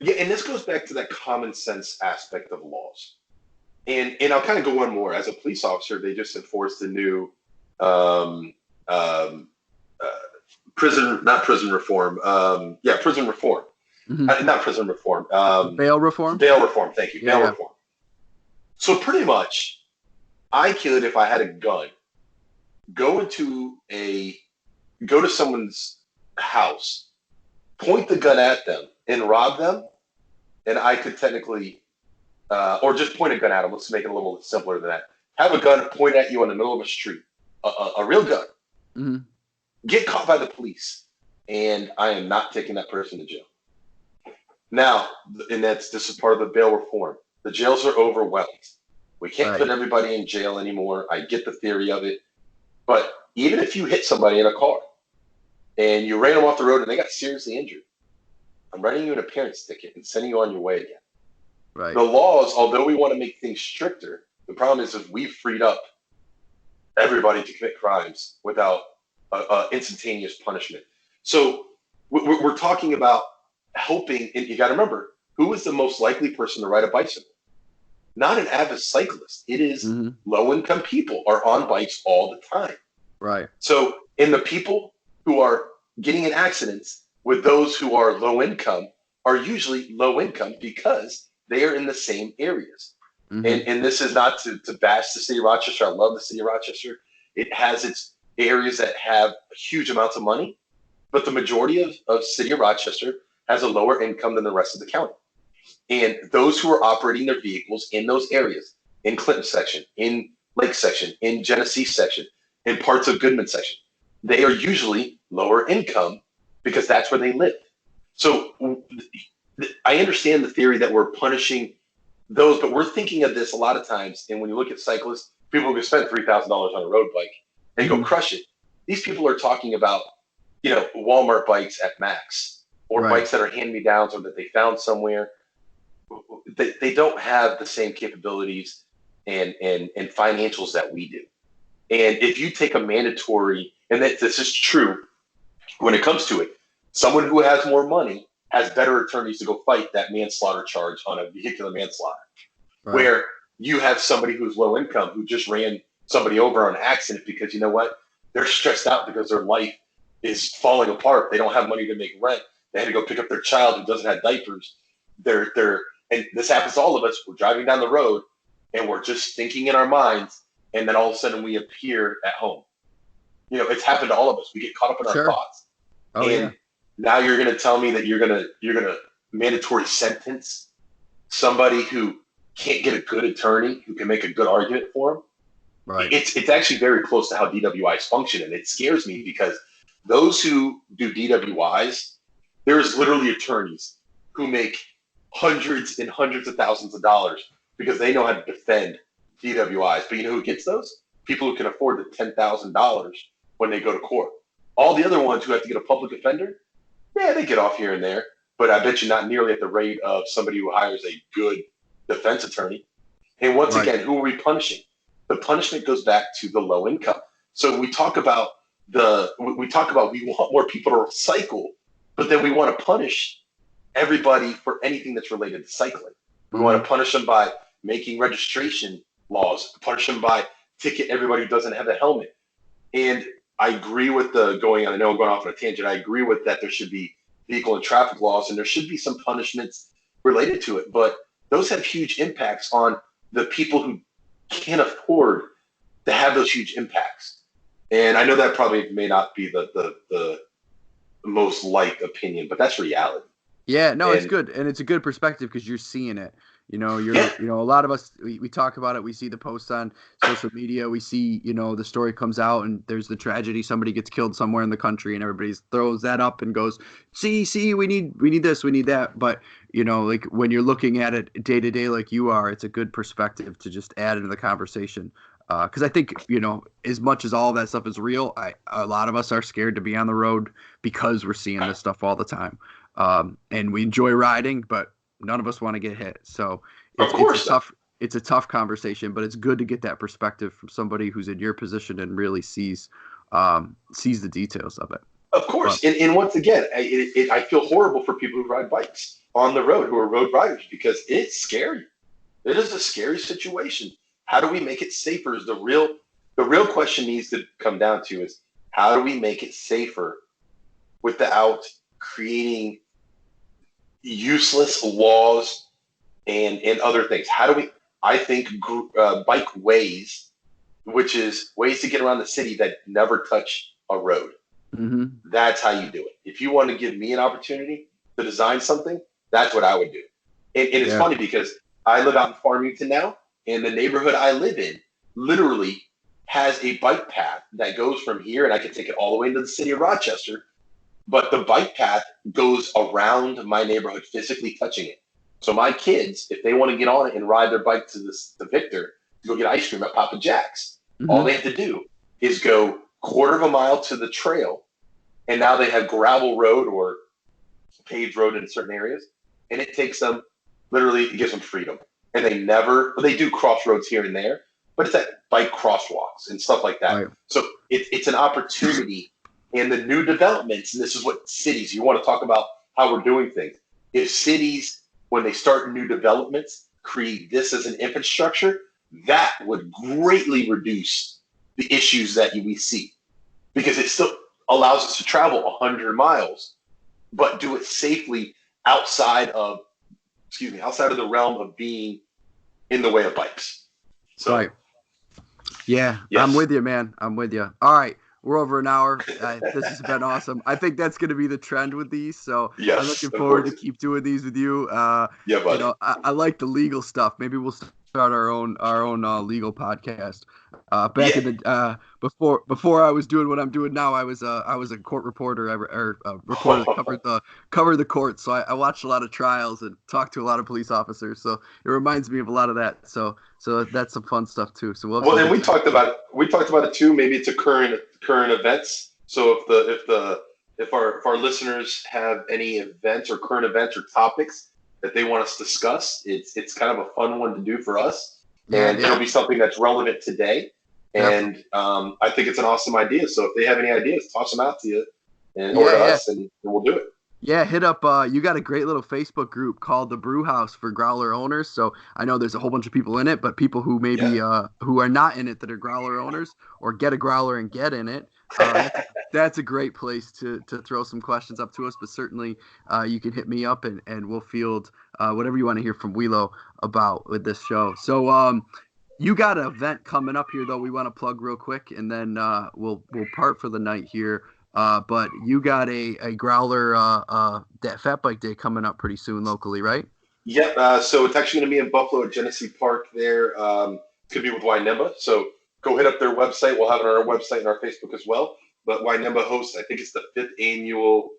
Yeah, and this goes back to that common sense aspect of laws. And I'll kind of go one more. As a police officer, they just enforced a new prison reform. Prison reform. Mm-hmm. Not prison reform. Bail reform? Bail reform, thank you. Yeah, bail reform. So pretty much, I could, if I had a gun, go to someone's house, point the gun at them, and rob them, and I could technically, or just point a gun at them. Let's make it a little simpler than that. Have a gun point at you in the middle of a street, a real gun. Mm-hmm. Get caught by the police, and I am not taking that person to jail. Now, and this is part of the bail reform. The jails are overwhelmed. We can't put everybody in jail anymore. I get the theory of it. But even if you hit somebody in a car and you ran them off the road and they got seriously injured, I'm writing you an appearance ticket and sending you on your way again. Right. The laws, although we want to make things stricter, the problem is we've freed up everybody to commit crimes without instantaneous punishment. So we're talking about helping, and you got to remember, who is the most likely person to ride a bicycle? Not an avid cyclist. It is low-income people are on bikes all the time. Right. So, and the people who are getting in accidents with those who are low income are usually low income because they are in the same areas. Mm-hmm. And this is not to bash the city of Rochester. I love the city of Rochester. It has its areas that have huge amounts of money, but the majority of city of Rochester has a lower income than the rest of the county. And those who are operating their vehicles in those areas, in Clinton section, in Lake section, in Genesee section, in parts of Goodman section, they are usually lower income because that's where they live. So I understand the theory that we're punishing those, but we're thinking of this a lot of times. And when you look at cyclists, people who spend $3,000 on a road bike and go crush it. These people are talking about, Walmart bikes at max, or bikes that are hand-me-downs or that they found somewhere. They don't have the same capabilities and financials that we do. And if you take a mandatory, and this is true when it comes to it, someone who has more money has better attorneys to go fight that manslaughter charge on a vehicular manslaughter. Right. Where you have somebody who's low income who just ran somebody over on an accident because you know what? They're stressed out because their life is falling apart. They don't have money to make rent. They had to go pick up their child who doesn't have diapers. And this happens to all of us. We're driving down the road and we're just thinking in our minds, and then all of a sudden we appear at home. It's happened to all of us. We get caught up in our thoughts. Oh, and now you're going to tell me that you're going to mandatory sentence somebody who can't get a good attorney who can make a good argument for him. Right. It's actually very close to how DWIs function, and it scares me because those who do DWIs, there's literally attorneys who make hundreds and hundreds of thousands of dollars because they know how to defend DWIs. But you know who gets those? People who can afford the $10,000 when they go to court. All the other ones who have to get a public defender, they get off here and there, but I bet you not nearly at the rate of somebody who hires a good defense attorney. And once again, who are we punishing? The punishment goes back to the low income. So we talk about we want more people to cycle, but then we want to punish everybody for anything that's related to cycling. We want to punish them by making registration laws, punish them by ticket everybody who doesn't have a helmet. And I agree with I know I'm going off on a tangent. I agree with that there should be vehicle and traffic laws and there should be some punishments related to it. But those have huge impacts on the people who can't afford to have those huge impacts. And I know that probably may not be the most liked opinion, but that's reality. Yeah, no, it's And- good, and it's a good perspective because you're seeing it. You know, Yeah. you know, a lot of us we talk about it. We see the posts on social media. We see, you know, the story comes out and there's the tragedy. Somebody gets killed somewhere in the country, and everybody throws that up and goes, "See, we need this, we need that." But you know, like when you're looking at it day to day, like you are, it's a good perspective to just add into the conversation. Because I think, you know, as much as all that stuff is real, a lot of us are scared to be on the road because we're seeing this stuff all the time. And we enjoy riding, but none of us want to get hit. So it's a tough conversation, but it's good to get that perspective from somebody who's in your position and really sees the details of it. Of course. And once again, I feel horrible for people who ride bikes on the road, who are road riders, because it's scary. It is a scary situation. How do we make it safer is the real question needs to come down to is how do we make it safer without creating useless laws and other things? How do we, I think bike ways, which is ways to get around the city that never touch a road. Mm-hmm. That's how you do it. If you want to give me an opportunity to design something, that's what I would do. And it's funny because I live out in Farmington now, and the neighborhood I live in literally has a bike path that goes from here, and I can take it all the way into the city of Rochester, but the bike path goes around my neighborhood, physically touching it. So my kids, if they want to get on it and ride their bike to Victor to go get ice cream at Papa Jack's, all they have to do is go quarter of a mile to the trail, and now they have gravel road or paved road in certain areas, and it takes them, literally, it gives them freedom. And they do crossroads here and there, but it's at bike crosswalks and stuff like that. Right. So it's an opportunity, and the new developments, and this is what cities, you want to talk about how we're doing things. If cities, when they start new developments, create this as an infrastructure, that would greatly reduce the issues that we see, because it still allows us to travel 100 miles, but do it safely outside of the realm of being in the way of bikes. So, right. Yeah, yes. I'm with you, man. I'm with you. All right. We're over an hour. This has been awesome. I think that's going to be the trend with these. So yes, I'm looking forward to keep doing these with you. Yeah, buddy. You know, I like the legal stuff. Maybe we'll start our own legal podcast. Back in the before I was doing what I'm doing now, I was a court reporter, or reporter that covered the court. So I watched a lot of trials and talked to a lot of police officers. So it reminds me of a lot of that. So that's some fun stuff too. So and we talked about it too. Maybe it's a current events. So if our listeners have any events or current events or topics that they want us to discuss, it's kind of a fun one to do for us, and it'll be something that's relevant today. And I think it's an awesome idea. So if they have any ideas, toss them out to you or to us, and we'll do it. Yeah, hit up. You got a great little Facebook group called the Brew House for Growler owners. So I know there's a whole bunch of people in it, but people who maybe who are not in it that are Growler owners or get a Growler and get in it. That's a great place to throw some questions up to us. But certainly you can hit me up and we'll field whatever you want to hear from Willo about with this show. So you got an event coming up here though we want to plug real quick, and then we'll part for the night here. But you got a Growler Fat Bike Day coming up pretty soon locally, right? Yep. So it's actually going to be in Buffalo at Genesee Park there. Could be with Wyneba. So go hit up their website. We'll have it on our website and our Facebook as well. But Wyneba hosts, I think it's the 5th annual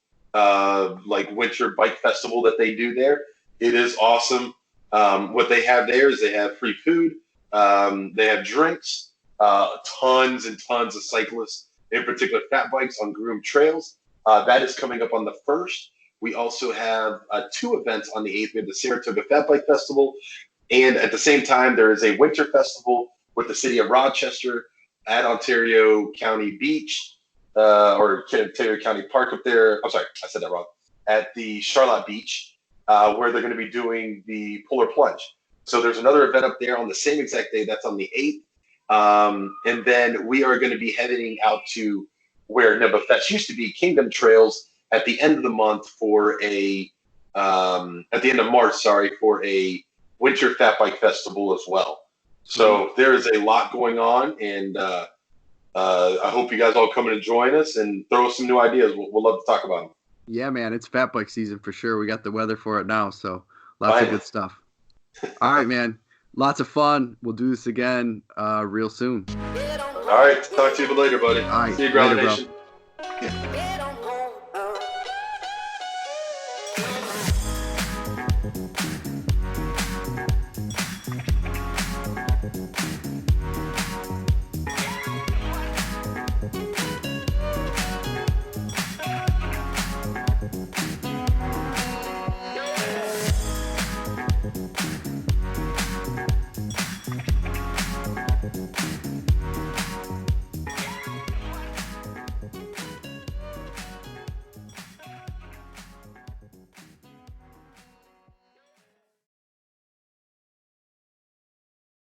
winter bike festival that they do there. It is awesome. What they have there is they have free food. They have drinks, tons and tons of cyclists, in particular fat bikes on groomed trails. That is coming up on the 1st. We also have 2 events on the 8th. We have the Saratoga Fat Bike Festival, and at the same time, there is a winter festival with the city of Rochester at Ontario County Beach, or Ontario County Park up there. I'm sorry, I said that wrong. At the Charlotte Beach, where they're going to be doing the Polar Plunge. So there's another event up there on the same exact day. That's on the 8th. And then we are going to be heading out to where Neba Fest used to be, Kingdom Trails, at the end of the month for at the end of March, for a Winter Fat Bike Festival as well. So there is a lot going on, and I hope you guys all come in and join us and throw us some new ideas. We'll love to talk about them. Yeah, man, it's fat bike season for sure. We got the weather for it now, so lots of good stuff. All right, man. Lots of fun. We'll do this again real soon. All right. Talk to you later, buddy. All right. See you, Growler Later, Nation. Bro.